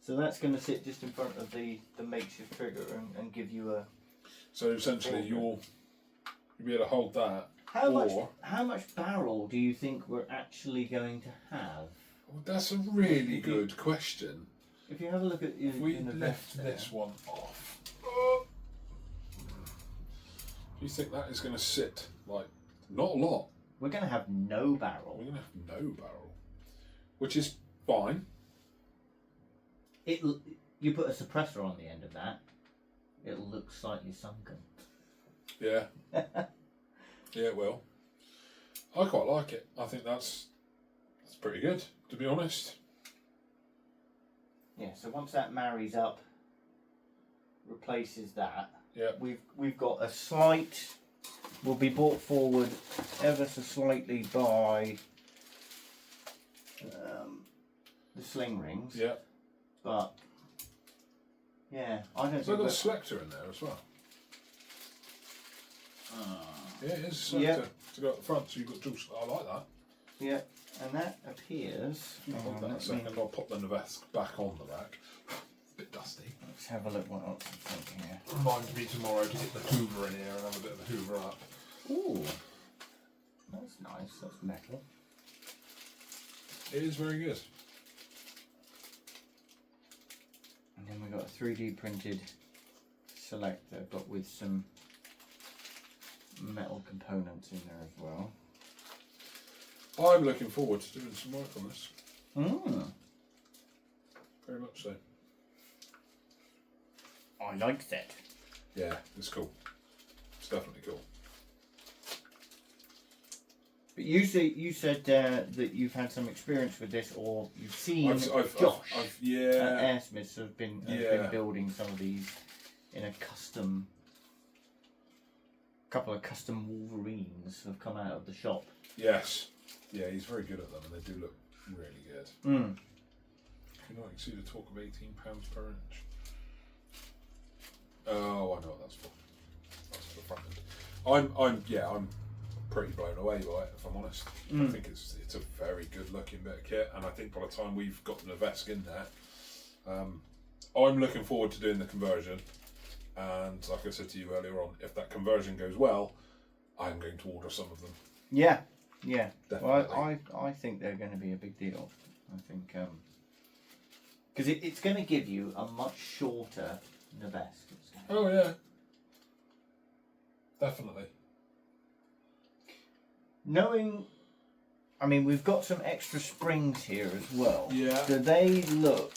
So that's going to sit just in front of the makeshift trigger and give you a. So essentially, you'll be able to hold that. How much barrel do you think we're actually going to have? Well, that's a really good question. If you have a look at if we lift this one off, do you think that is going to sit like not a lot? We're going to have no barrel. We're going to have no barrel, which is fine. You put a suppressor on the end of that, it'll look slightly sunken. Yeah. Yeah, it will. I quite like it. I think that's pretty good, to be honest. Yeah, so once that marries up, replaces that, yeah, we've got a slight, will be brought forward ever so slightly by the sling rings. Yeah. But yeah, I don't. So I've got a selector in there as well. Yeah, it is a selector to go at the front, so you've got tools. I like that. Yeah, and that appears. Hold that a second. I'll pop the Novritsch back on the rack. It's a bit dusty. Let's have a look what else is thinking here. Remind me tomorrow to get the Hoover in here and have a bit of a Hoover up. Ooh, that's nice. That's metal. It is very good. And then we've got a 3D printed selector, but with some metal components in there as well. I'm looking forward to doing some work on this. Very much so. I like that. Yeah, it's cool. It's definitely cool. But you said that you've had some experience with this, or you've seen Josh at Airsmiths have been building some of these in a couple of custom Wolverines have come out of the shop. Yes. Yeah, he's very good at them, and they do look really good. You know, I can see the talk of £18 per inch. Oh, I know what that's for. That's for the front end. I'm pretty blown away by it, if I'm honest. I think it's a very good looking bit of kit, and I think by the time we've got the Novritsch in there, I'm looking forward to doing the conversion. And like I said to you earlier on, if that conversion goes well, I'm going to order some of them. Yeah, definitely. Well, I think they're going to be a big deal. I think because it's going to give you a much shorter Novritsch. Oh yeah, definitely. I mean, we've got some extra springs here as well. Yeah. Do they look?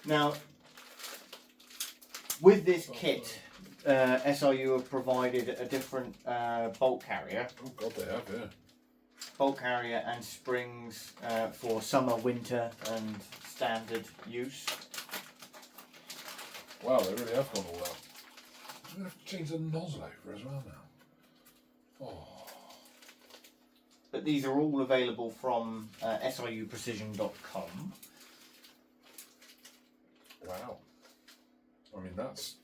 Now, with this kit, SRU have provided a different bolt carrier. Oh God, they have, yeah. Bolt carrier and springs for summer, winter, and standard use. Wow, they really have gone all out. I'm going to have to change the nozzle over as well now. Oh. but these are all available from siuprecision.com. Wow. I mean, that's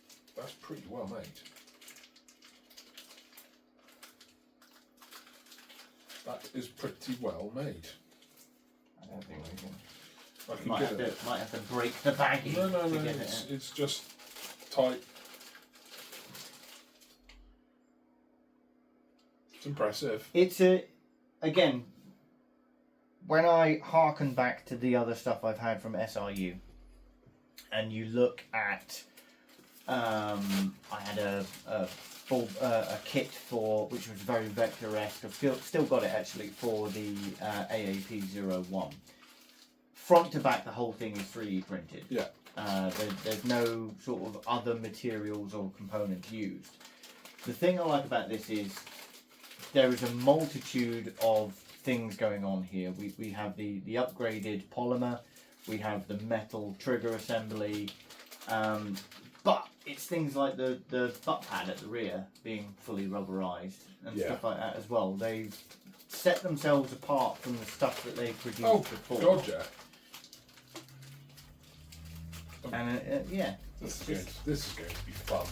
pretty well made. That is pretty well made. I don't think we can. I can Might get have, it. might have to break the bagging No, to get it's just tight. It's impressive. It's again, when I harken back to the other stuff I've had from SRU, and you look at, I had a kit for, which was very vector-esque. I've still got it actually for the AAP-01. Front to back, the whole thing is 3D printed. Yeah. There's no sort of other materials or components used. The thing I like about this is there is a multitude of things going on here. We have the upgraded polymer, we have the metal trigger assembly, but it's things like the butt pad at the rear being fully rubberized and stuff like that as well. They've set themselves apart from the stuff that they've produced before. God, yeah. And yeah, This is going to be fun.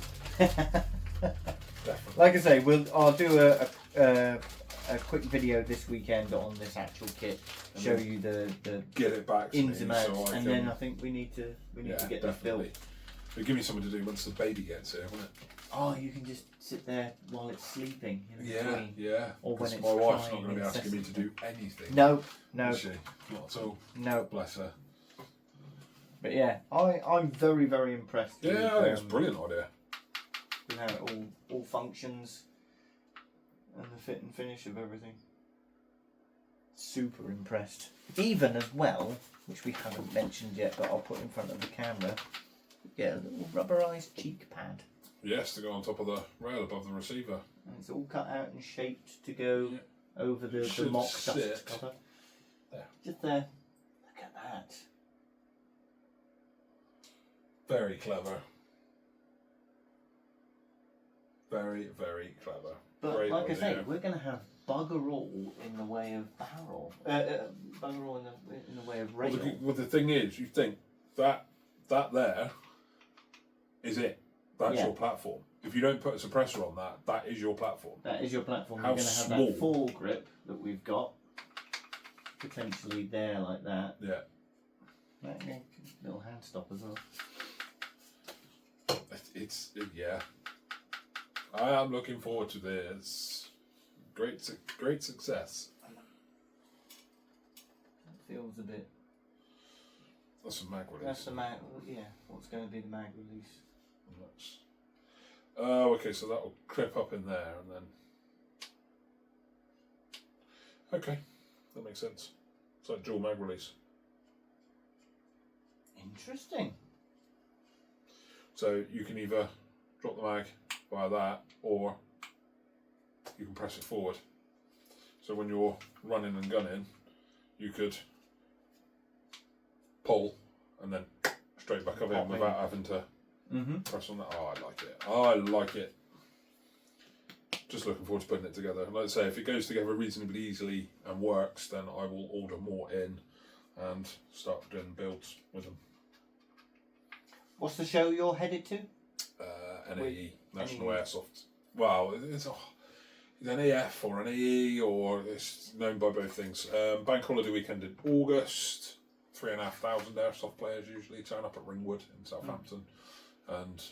Definitely. Like I say, I'll do a quick video this weekend on this actual kit, show you the get it back ins and outs, so and then I think we need to get this built. But give me something to do once the baby gets here, won't it? Oh, you can just sit there while it's sleeping in between. Yeah. Or when it's my wife's not crying going to be asking me to do incessantly. anything. No, Is she? Not at all. no. Bless her. But yeah, I'm very, very impressed. Yeah, I think it's a brilliant idea. With how it all functions and the fit and finish of everything. Super impressed. Even as well, which we haven't mentioned yet, but I'll put in front of the camera. Yeah, a little rubberized cheek pad. Yes, to go on top of the rail above the receiver. And it's all cut out and shaped to go over the mock dust cover. There. Just there. Look at that. Very clever. Very, very clever. But Great like idea. I say, we're going to have bugger all in the way of barrel. Bugger all in the way of rail. Well, the thing is, you think that there is it. That's your platform. If you don't put a suppressor on that, that is your platform. That is your platform. How You're going to have small? that foregrip that we've got. Potentially there like that. Yeah. That little hand stop as well. Yeah. I am looking forward to this. Great success. That feels a bit. That's a mag release. That's the mag. Yeah. What's going to be the mag release? Oh, okay. So that will clip up in there, and then. Okay, that makes sense. It's like dual mag release. Interesting. So you can either drop the mag via that, or you can press it forward. So when you're running and gunning, you could pull and then straight back up in without having to press on that. Oh, I like it. I like it. Just looking forward to putting it together. And like I say, if it goes together reasonably easily and works, then I will order more in and start doing builds with them. What's the show you're headed to? NAE, National Airsoft. Well, it's an AF or an AE, or it's known by both things. Bank holiday weekend in August. 3,500 airsoft players usually turn up at Ringwood in Southampton, and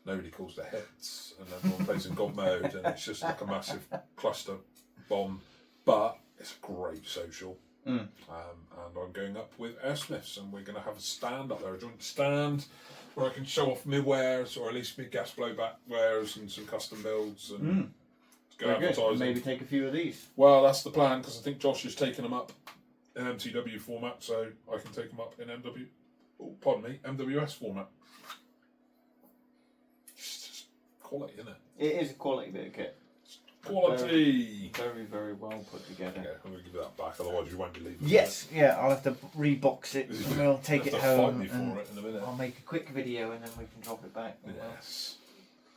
nobody calls their hits, and everyone plays in God mode, and it's just like a massive cluster bomb. But it's a great social. And I'm going up with Airsmiths, and we're going to have a stand up there, a joint stand, where I can show off my wares, or at least my gas blowback wares and some custom builds, and go advertising. Maybe take a few of these. Well, that's the plan, because I think Josh is taking them up in MTW format, so I can take them up in MWS format. Just quality, isn't it? It is a quality bit of kit. Quality! Very, very well put together. Okay, I'm going to give that back, otherwise you won't be leaving. Yes, yeah, I'll have to rebox it and I'll take it home. Fight me for it in a minute. I'll make a quick video and then we can drop it back. Yes.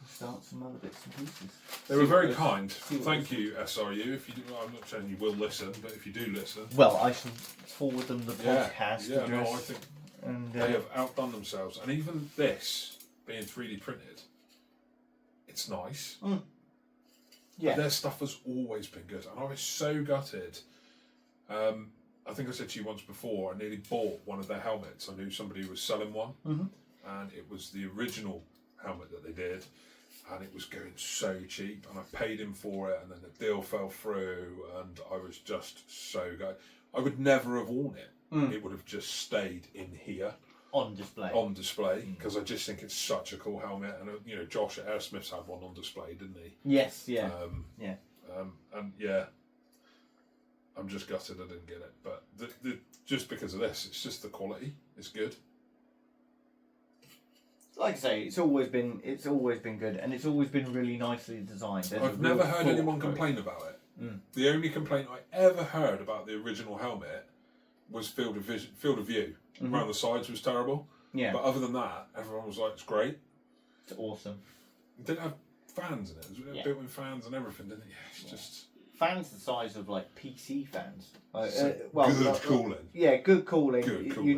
start some other bits and pieces. They were very kind. Thank you, SRU. If you do, I'm not saying you will listen, but if you do listen, well, I shall forward them the podcast Yeah, address. no, I think they have outdone themselves. And even this being 3D printed, it's nice. Yeah, but their stuff has always been good, and I was so gutted. I think I said to you once before, I nearly bought one of their helmets. I knew somebody was selling one, and it was the original helmet that they did, and it was going so cheap, and I paid him for it, and then the deal fell through, and I was just so gutted. I would never have worn it. It would have just stayed in here on display, because I just think it's such a cool helmet. And you know, Josh at Airsmith's had one on display, didn't he? Yes, yeah, and yeah, I'm just gutted I didn't get it, but just because of this, it's just the quality. It's good. Like I say, it's always been good, and it's always been really nicely designed. I've never heard anyone complain about it. The only complaint I ever heard about the original helmet was field of view. Around the sides was terrible. Yeah. But other than that, everyone was like, "It's great." It's awesome. It didn't have fans in it. It was built-in fans and everything, didn't it? Yeah, it's just fans the size of like PC fans. Good cooling. Yeah, good cooling. Good cooling.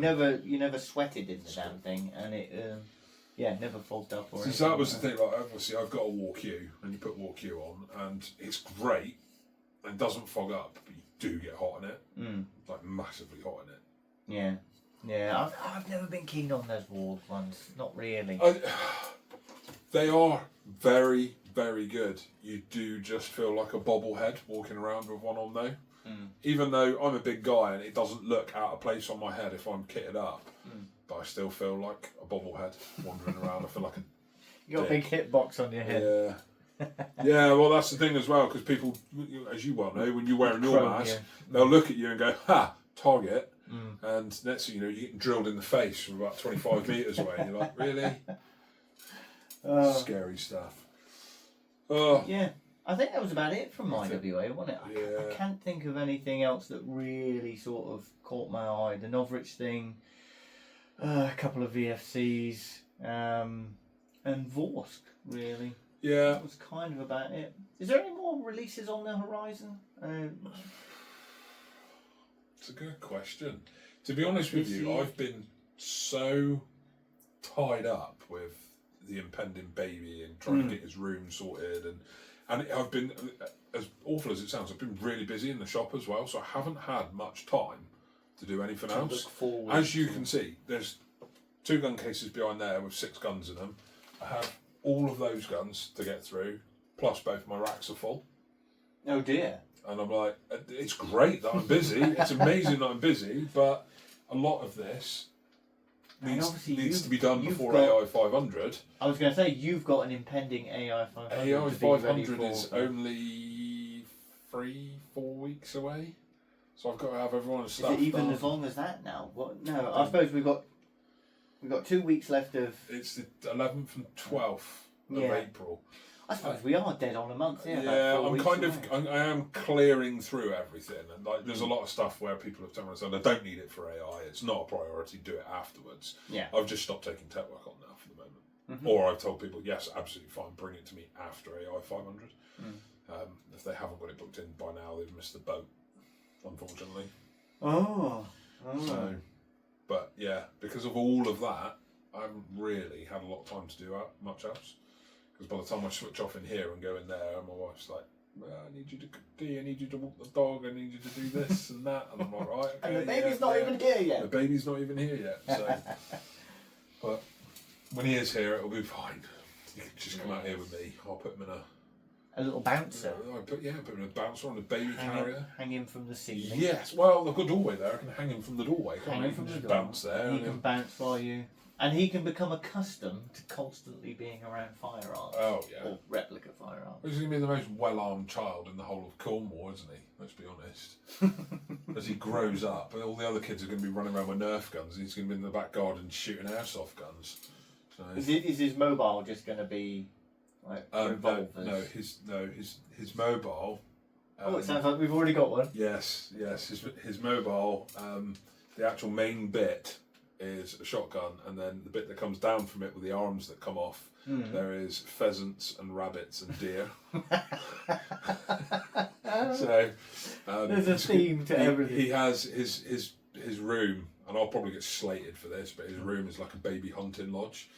You never sweated in the damn thing, and it never fogged up or anything. So that was the thing. Like, obviously, I've got a War Q, and you put War Q on, and it's great, and doesn't fog up, but you do get hot in it, like massively hot in it. Yeah. I've never been keen on those War ones. Not really. They are very, very good. You do just feel like a bobblehead walking around with one on though. Even though I'm a big guy and it doesn't look out of place on my head if I'm kitted up, but I still feel like a bobblehead wandering around. I feel like you got a big hitbox on your head. Yeah, well that's the thing as well, because people, as you well know, when you're wearing your mask, they'll look at you and go, "Ha, target," and next thing you know, you're getting drilled in the face from about 25 metres away, and you're like, really? Scary stuff. Yeah, I think that was about it from IWA, wasn't it? I can't think of anything else that really sort of caught my eye. The Novritsch thing, a couple of VFCs, and Vorsk, really. Yeah. That was kind of about it. Is there any more releases on the horizon? It's a good question. To be honest with you, I've been so tied up with the impending baby and trying to get his room sorted, and I've been, as awful as it sounds, I've been really busy in the shop as well, so I haven't had much time to do anything else. As you can see, there's 2 gun cases behind there with 6 guns in them. I have all of those guns to get through, plus both my racks are full. Oh dear. And I'm like, it's great that I'm busy, it's amazing that I'm busy, but a lot of this needs to be done before AI 500. I was going to say, you've got an impending AI 500. AI 500 is only 3-4 weeks away, so I've got to have everyone's stuff done. Is it even done. as long as that now? What? No, I suppose we've got 2 weeks left of. It's the 11th and 12th of April. I suppose we are dead on a month. Yeah, I am clearing through everything, and like there's a lot of stuff where people have told me, "I don't need it for AI. It's not a priority. Do it afterwards." Yeah, I've just stopped taking tech work on now for the moment, or I've told people, "Yes, absolutely fine. Bring it to me after AI 500." If they haven't got it booked in by now, they've missed the boat, unfortunately. So, but yeah, because of all of that, I haven't really had a lot of time to do much else. Because by the time I switch off in here and go in there, my wife's like, "I need you to cook tea, I need you to walk the dog, I need you to do this and that." And I'm like, "Right, okay." And the baby's not even here yet. The baby's not even here yet. So, but when he is here, it'll be fine. You can just come out here with me. I'll put him in a little bouncer. I put him in a bouncer on a baby carrier. Hang him from the ceiling. Yes, well, I've got a doorway there. I can hang him from the doorway. Hang him from the door. Bounce there. He can bounce while you. And he can become accustomed to constantly being around firearms. Oh, yeah. Or replica firearms. He's going to be the most well-armed child in the whole of Cornwall, isn't he? Let's be honest. As he grows up, all the other kids are going to be running around with Nerf guns, and he's going to be in the back garden shooting airsoft guns. So, is his mobile just going to be like revolvers? No, his mobile. It sounds like we've already got one. Yes. His mobile. The actual main bit is a shotgun, and then the bit that comes down from it with the arms that come off, there is pheasants and rabbits and deer. So there's a theme to everything. He has his room, and I'll probably get slated for this, but his room is like a baby hunting lodge.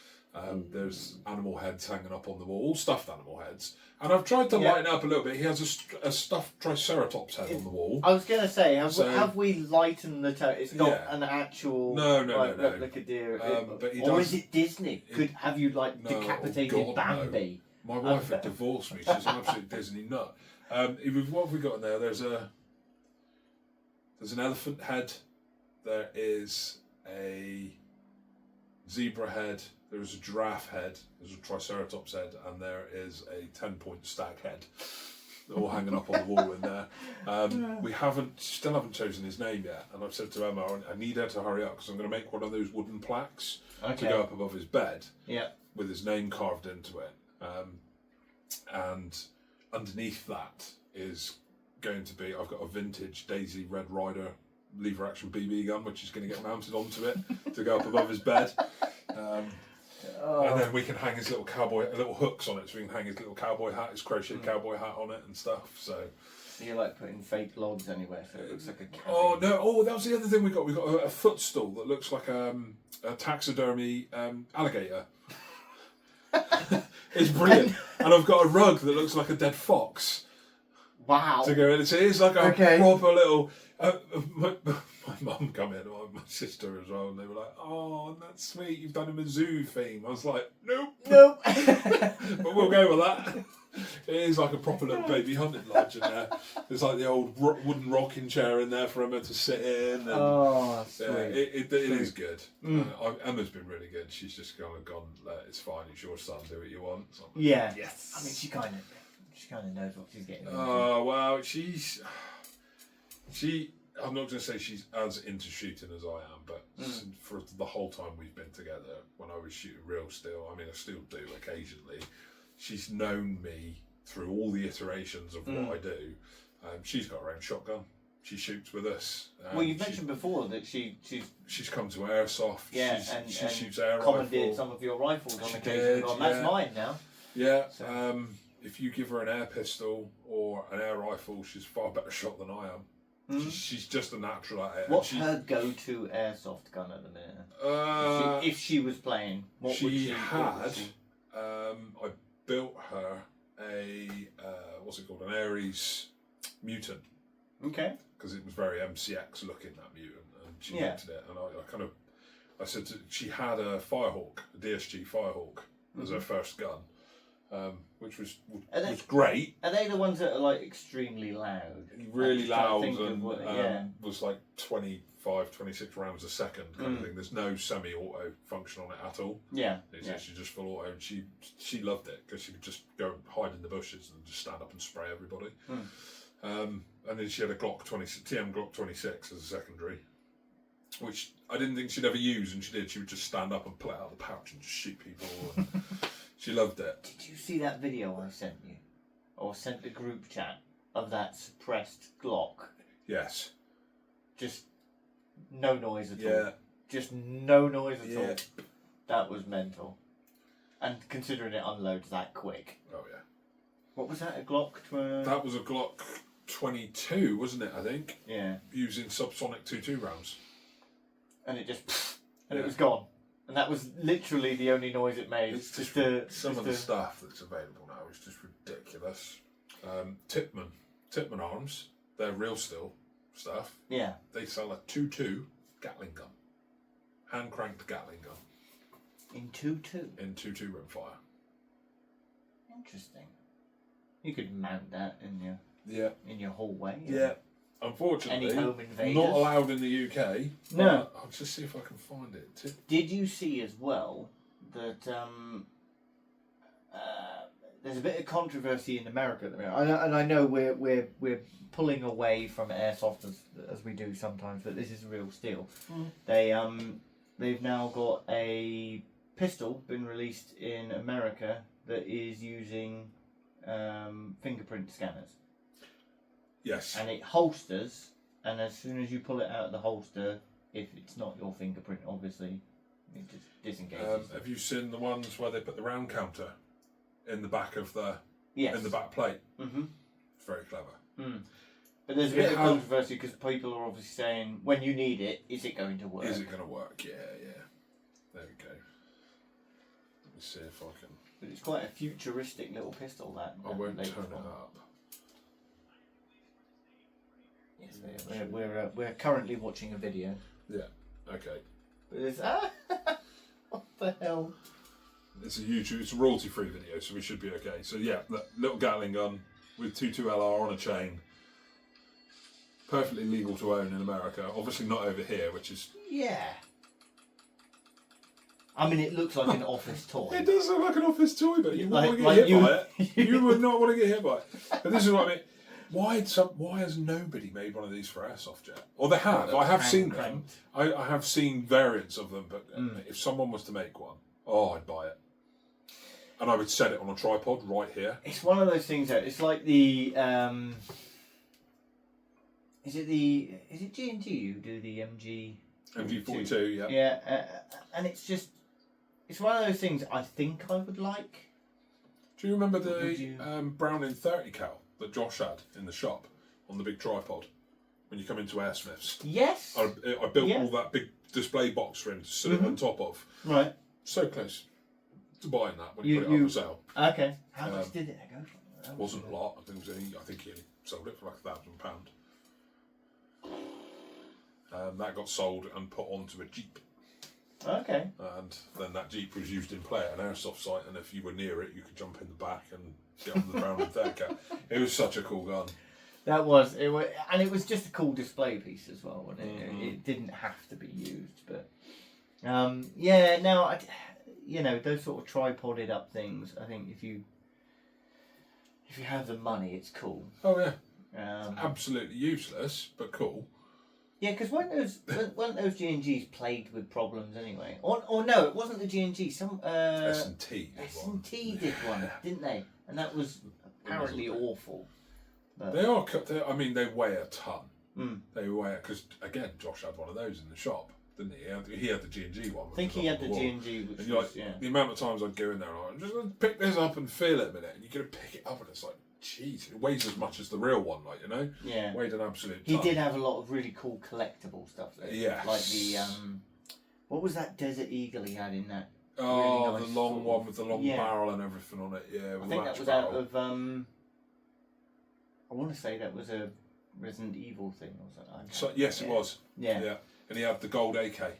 There's animal heads hanging up on the wall, all stuffed animal heads. And I've tried to lighten up a little bit. He has a stuffed Triceratops head on the wall. I was going to say, have we lightened the tone? It's not an actual replica deer. But or is it Disney? Have you decapitated Bambi? No. My wife had divorced me. She's an absolute Disney nut. What have we got in there? There's an elephant head. There is a zebra head. There is a giraffe head, there's a Triceratops head, and there is a 10-point stag head. They're all hanging up on the wall in there. We still haven't chosen his name yet, and I've said to Emma, I need her to hurry up because I'm going to make one of those wooden plaques to go up above his bed with his name carved into it. And underneath that is going to be, I've got a vintage Daisy Red Ryder lever action BB gun, which is going to get mounted onto it to go up above his bed. And then we can hang his little hooks on it, so we can hang his little cowboy hat, his crochet cowboy hat on it and stuff. So you're like putting fake logs anywhere, so it looks like a cabin. Oh no! Oh, that was the other thing we got. We got a footstool that looks like a taxidermy alligator. It's brilliant, and I've got a rug that looks like a dead fox. Wow! To go in, it's like a proper little. My mum come in, my sister as well, and they were like, "Oh, that's sweet. You've done him a zoo theme." I was like, "Nope." But we'll go with that. It is like a proper little baby hunting lodge in there. There's like the old wooden rocking chair in there for Emma to sit in. And, sweet. It is good. Emma's been really good. She's just kind of gone, it's fine. It's your son. Do what you want. So like, yes. I mean, she kind of knows what she's getting into. Oh well, I'm not going to say she's as into shooting as I am, but for the whole time we've been together, when I was shooting real steel, I mean, I still do occasionally, she's known me through all the iterations of what I do. She's got her own shotgun. She shoots with us. Well, you've mentioned before that she's come to Airsoft. She shoots air commandeered rifle. some of your rifles on occasion. That's mine now. Yeah. So. If you give her an air pistol or an air rifle, she's a far better shot than I am. She's just a natural at it. What's her go-to airsoft gun at the minute? If she was playing, what would she had? I built her a what's it called? An Ares Mutant. Okay. Because it was very MCX looking, that Mutant, and she wanted it, and I said she had a Firehawk, a DSG Firehawk, as her first gun. Which was great. Are they the ones that are like extremely loud? Really loud and was like 25, 26 rounds a second kind of thing. There's no semi-auto function on it at all. It's actually just full auto, and she loved it because she could just go hide in the bushes and just stand up and spray everybody. And then she had a TM Glock 26 as a secondary, which I didn't think she'd ever use, and she did. She would just stand up and pull it out of the pouch and just shoot people. And she loved it. Did you see that video I sent you? Or sent the group chat of that suppressed Glock? Yes. Just no noise at all. Just no noise at all. That was mental. And considering it unloads that quick. Oh yeah. What was that, a Glock? That was a Glock 22, wasn't it, I think? Yeah. Using subsonic 2.2 rounds. And it just... And it was gone. And that was literally the only noise it made. It's just some of the stuff that's available now is just ridiculous. Tipman arms, they're real steel stuff. Yeah. They sell a 2.2 Gatling gun. Hand cranked Gatling gun. In 2.2? In 2.2 rimfire. Interesting. You could mount that in your hallway. Yeah. Unfortunately, any home invaders? Not allowed in the UK. No. I'll just see if I can find it. Did you see as well that there's a bit of controversy in America at the minute? And I know we're pulling away from airsoft as we do sometimes, but this is real steel. They've now got a pistol been released in America that is using fingerprint scanners. Yes. And it holsters, and as soon as you pull it out of the holster, If it's not your fingerprint, obviously, it just disengages. Have you seen the ones where they put the round counter in the back of the Yes. in the back plate? Mm-hmm. It's very clever. Mm. But there's a bit of controversy because people are obviously saying, when you need it, is it going to work? Is it going to work? Yeah. There we go. Let me see if I can. But it's quite a futuristic little pistol, that. I won't turn it up. Yes, we're currently watching a video. Yeah. Okay. But it's what the hell? It's a royalty-free video, so we should be okay. So yeah, little Gatling gun with 22LR on a chain. Perfectly legal to own in America. Obviously not over here, which is... Yeah. I mean, it looks like an office toy. It does look like an office toy, but you wouldn't want to get hit by it. You would not want to get hit by it. But this is what I mean. Why has nobody made one of these for Airsoft yet? Or they have. I have seen them. I have seen variants of them, but if someone was to make one, I'd buy it. And I would set it on a tripod right here. It's one of those things that it's like the is it G&G who do the MG42, yeah. Yeah, and it's one of those things I think I would like. Do you remember the Browning 30 cal that Josh had in the shop on the big tripod when you come into Airsmiths? Yes. I built all that big display box for him to sit on top of. Right. So close to buying that when you put it up for sale. Okay. How much did it go for? Wasn't a lot. I think he only sold it for like £1,000. That got sold and put onto a Jeep. Okay. And then that Jeep was used in play at an Airsoft site, and if you were near it, you could jump in the back and get on the Browning 30 cal. It was such a cool gun. It was, and it was just a cool display piece as well. Wasn't it? Mm-hmm. It didn't have to be used, but those sort of tripoded up things. I think if you have the money, it's cool. Oh yeah, absolutely useless, but cool. Yeah, because weren't those G&Gs plagued with problems anyway? Or no, it wasn't the G&G. Some S&T did one, didn't they? And that was apparently awful. But they are. I mean, they weigh a ton. Mm. They weigh because again, Josh had one of those in the shop, didn't he? He had the G&G one. I think he had the G&G, which and was the amount of times I'd go in there and I'm just gonna pick this up and feel it a minute, and you're gonna pick it up and it's like, jeez, it weighs as much as the real one, like, you know? Yeah. Weighed an absolute ton. He ton. did have a lot of really cool collectible stuff there. Yes. Like the what was that Desert Eagle he had in that? Oh, really nice the long one with the long barrel and everything on it. Yeah, with I think that was out of I want to say that was a Resident Evil thing or something. So yes, it was. Yeah. And he had the gold AK,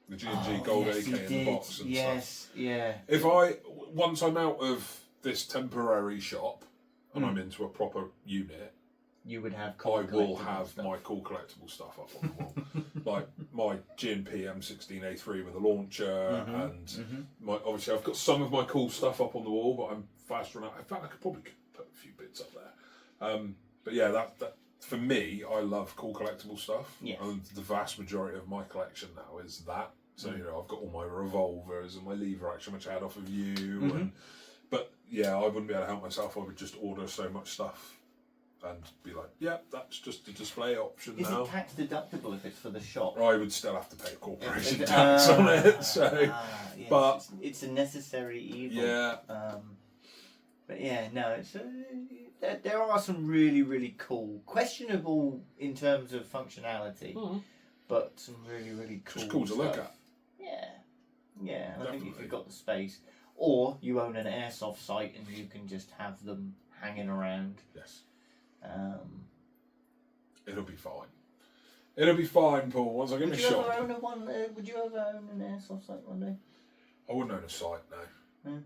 the G&G gold AK in the box and stuff. Yeah. Once I'm out of this temporary shop and I'm into a proper unit, you would have. I will have my cool collectible stuff up on the wall, like my G&P M16A3 with a launcher, and obviously I've got some of my cool stuff up on the wall, but I'm fast running out. In fact, I could probably put a few bits up there. But yeah, that for me, I love cool collectible stuff. Yes. And the vast majority of my collection now is that. So I've got all my revolvers and my lever action, which I had off of you, but yeah, I wouldn't be able to help myself. I would just order so much stuff and be like, yeah, that's just a display option now. Is it tax deductible if it's for the shop? I would still have to pay corporation tax on it. So, yes, but it's a necessary evil. Yeah. But yeah, no, it's there are some really, really cool, questionable in terms of functionality, but some really, really cool. Just cool to look at. Yeah. I think if you've got the space, or you own an airsoft site and you can just have them hanging around. Yes. It'll be fine. It'll be fine, Paul. Once I get my shop. Would you ever own an airsoft site one day? I wouldn't own a site, no.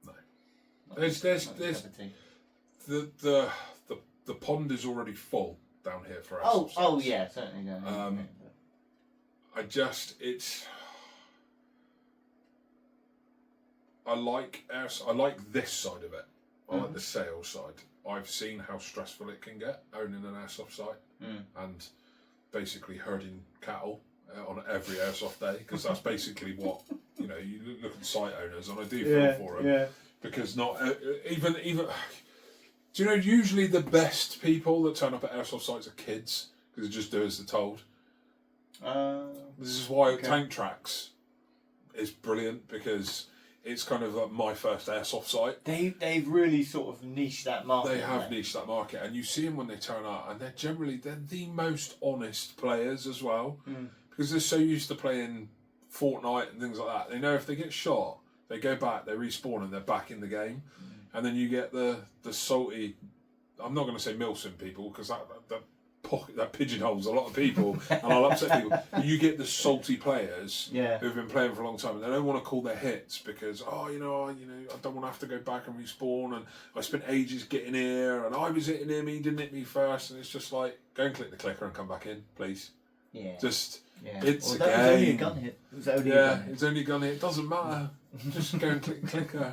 No. There's the pond is already full down here for airsoft sites. Oh yeah, certainly down here. I like this side of it. I like the sales side. I've seen how stressful it can get owning an airsoft site and basically herding cattle on every airsoft day, because that's basically what you look at site owners, and I do feel for them because not even do you know, usually the best people that turn up at airsoft sites are kids because they just do as they're told. This is why Tank Tracks is brilliant, because it's kind of like my first airsoft site. They've really sort of niched that market. They have niched that market, and you see them when they turn up, and they're the most honest players as well, because they're so used to playing Fortnite and things like that. They know if they get shot, they go back, they respawn, and they're back in the game. And then you get the salty. I'm not going to say Milsim people, because that pigeonholes a lot of people, and I'll upset people. But you get the salty players who've been playing for a long time, and they don't want to call their hits because I don't want to have to go back and respawn, and I spent ages getting here, and I was hitting him, he didn't hit me first, and it's just like, go and click the clicker and come back in, please. Yeah. It's a game. Was only a gun hit. It's only a gun hit. It doesn't matter. Just go and click the clicker.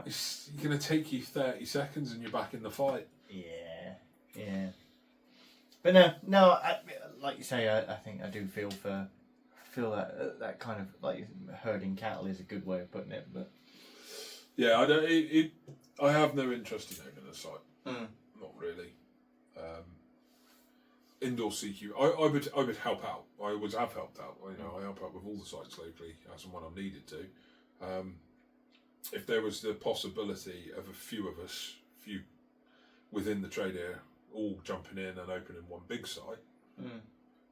It's going to take you 30 seconds and you're back in the fight. Yeah. But no. Like you say, I think I do feel that kind of like herding cattle is a good way of putting it. But yeah, I have no interest in owning a site. Not really. Indoor CQ. I would help out. I always have helped out. I help out with all the sites locally as and when I'm needed to. If there was the possibility of a few of us, within the trade area, all jumping in and opening one big site,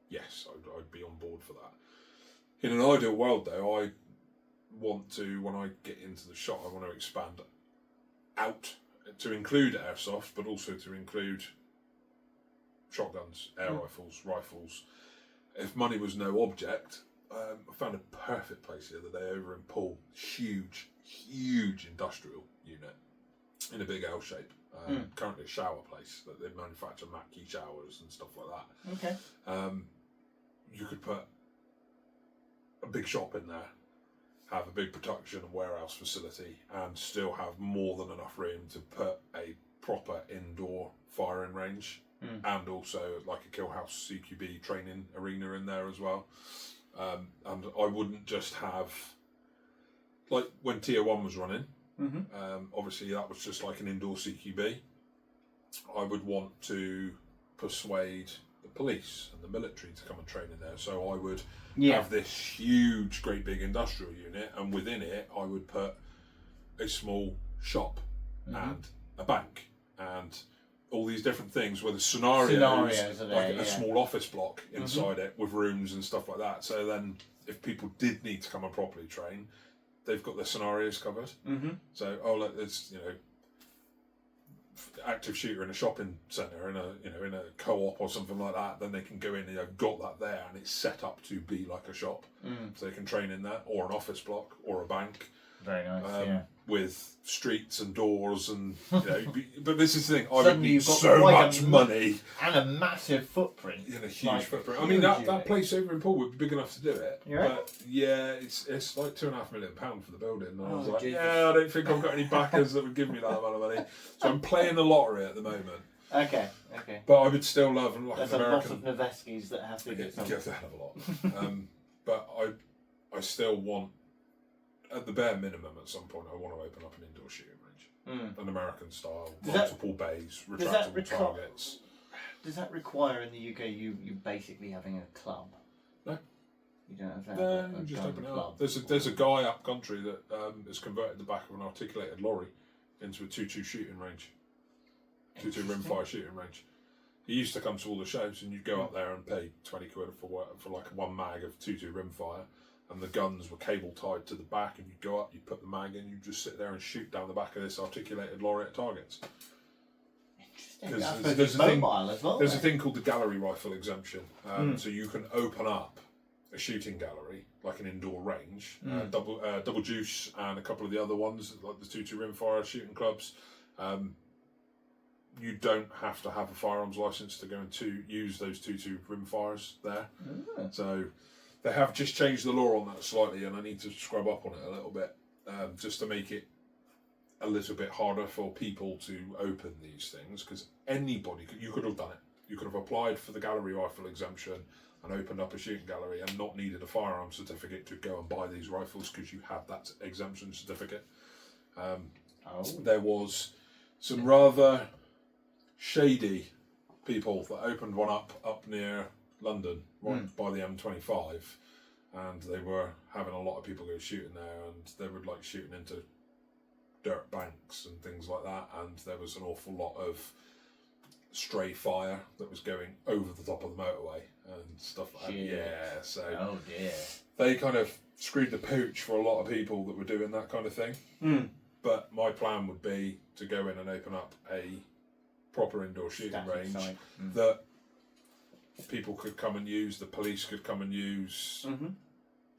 yes, I'd be on board for that. In an ideal world, though, I want to, when I get into the shot, I want to expand out to include airsoft, but also to include shotguns, air rifles. If money was no object, I found a perfect place the other day over in Poole. Huge industrial unit in a big L shape. Currently a shower place that they manufacture Mackie showers and stuff like that. Okay. You could put a big shop in there, have a big production and warehouse facility, and still have more than enough room to put a proper indoor firing range. And also like a kill house CQB training arena in there as well. And I wouldn't just have, like when Tier 1 was running, obviously that was just like an indoor CQB. I would want to persuade the police and the military to come and train in there. So I would have this huge, great big industrial unit, and within it I would put a small shop and a bank and all these different things where the scenarios are there, like a small office block inside it with rooms and stuff like that. So then if people did need to come and properly train, they've got their scenarios covered. So look, there's active shooter in a shopping centre in a co-op or something like that, then they can go in and they've got that there and it's set up to be like a shop. So they can train in that, or an office block or a bank. Very nice, with streets and doors and but this is the thing, I would Suddenly need so much money and a massive footprint. A huge footprint. I mean that place over in Poole would be big enough to do it. But it's like £2.5 million for the building. And I was like, Jesus. I don't think I've got any backers that would give me that amount of money. So I'm playing the lottery at the moment. Okay. But I would still love like there's an American. There's a lot of Noveskis that have to get something. Gives a hell of a lot. But I still want, at the bare minimum, at some point, I want to open up an indoor shooting range, an American style, multiple bays, retractable targets. Does that require in the UK you basically having a club? No, you don't have that. No, you just open it up. There's a guy up country that has converted the back of an articulated lorry into a 2-2 shooting range, 2-2 rimfire shooting range. He used to come to all the shows, and you'd go up there and pay 20 quid for like one mag of 2-2 rimfire. And the guns were cable tied to the back, and you'd go up, you'd put the mag in, you'd just sit there and shoot down the back of this articulated lorry at targets. Interesting. There's a thing called the gallery rifle exemption. So you can open up a shooting gallery, like an indoor range, double juice and a couple of the other ones, like the 2-2 rimfire shooting clubs. You don't have to have a firearms license to go and use those 2-2 rimfires there. So they have just changed the law on that slightly, and I need to scrub up on it a little bit, just to make it a little bit harder for people to open these things, because you could have done it. You could have applied for the gallery rifle exemption and opened up a shooting gallery and not needed a firearms certificate to go and buy these rifles, because you had that exemption certificate. There was some rather shady people that opened one up near London, right by the M25, and they were having a lot of people go shooting there, and they would like shooting into dirt banks and things like that, and there was an awful lot of stray fire that was going over the top of the motorway and stuff like that. Yeah, so oh dear, they kind of screwed the pooch for a lot of people that were doing that kind of thing. But my plan would be to go in and open up a proper indoor shooting range that people could come and use, the police could come and use,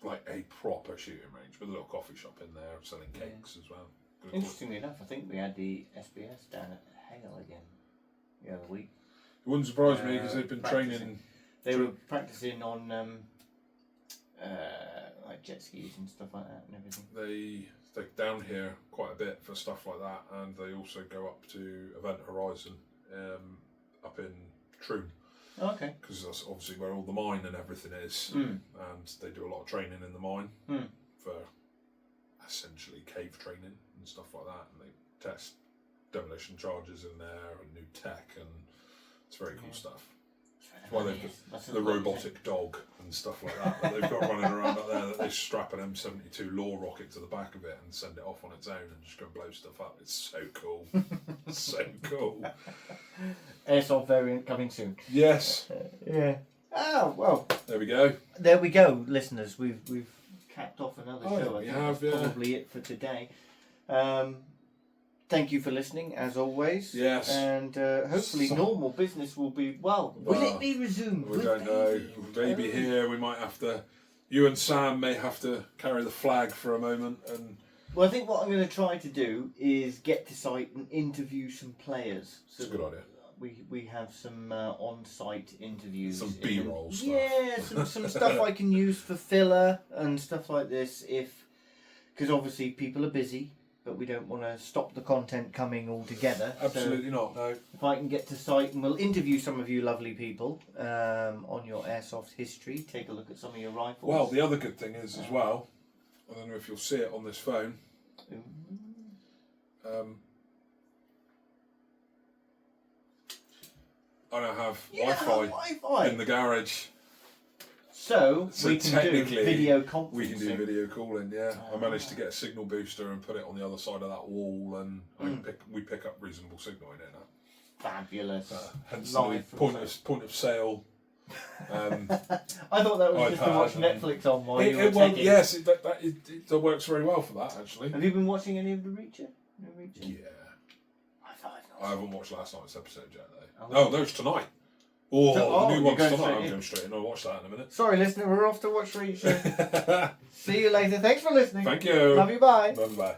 like a proper shooting range with a little coffee shop in there selling cakes as well. Interestingly enough, I think we had the SBS down at Hale again the other week. It wouldn't surprise me because they've been training. They were practicing on like jet skis and stuff like that and everything. They're down here quite a bit for stuff like that, and they also go up to Event Horizon up in Troon. Oh, okay. Because that's obviously where all the mine and everything is, and they do a lot of training in the mine for essentially cave training and stuff like that, and they test demolition charges in there and new tech, and it's very cool stuff. That's why they've got the robotic dog and stuff like that they've got running around up there, that they strap an M72 law rocket to the back of it and send it off on its own and just go blow stuff up. It's so cool. So cool. Airsoft variant coming soon. Yes. Yeah. Oh, well. There we go. There we go, listeners. We've capped off another show. I think that's probably it for today. Thank you for listening, as always. Yes. And hopefully normal business will be, will it be resumed? We don't know. Maybe here we might have to, you and Sam may have to carry the flag for a moment. And well, I think what I'm going to try to do is get to site and interview some players. That's a good idea. We have some on-site interviews. Some B-roll stuff. Yeah, some stuff I can use for filler and stuff like this. Because obviously people are busy, but we don't want to stop the content coming altogether. Absolutely not, no. If I can get to site, and we'll interview some of you lovely people on your Airsoft history, take a look at some of your rifles. Well, the other good thing is as well, I don't know if you'll see it on this phone, I now have Wi-Fi in the garage. So we can do video conferencing. We can do video calling, yeah. I managed to get a signal booster and put it on the other side of that wall, and we pick up reasonable signal in it now. Fabulous. Hence the point of sale. I thought that was just to watch Netflix on while you were taking. Yes, it works very well for that, actually. Have you been watching any of the Reacher? Yeah. I haven't watched last night's episode yet, though. Oh. No, there's tonight. The new one's tonight. I'm going straight in. I'll watch that in a minute. Sorry, listener, we're off to watch Reacher. See you later. Thanks for listening. Thank you. Love you. Bye. Bye-bye.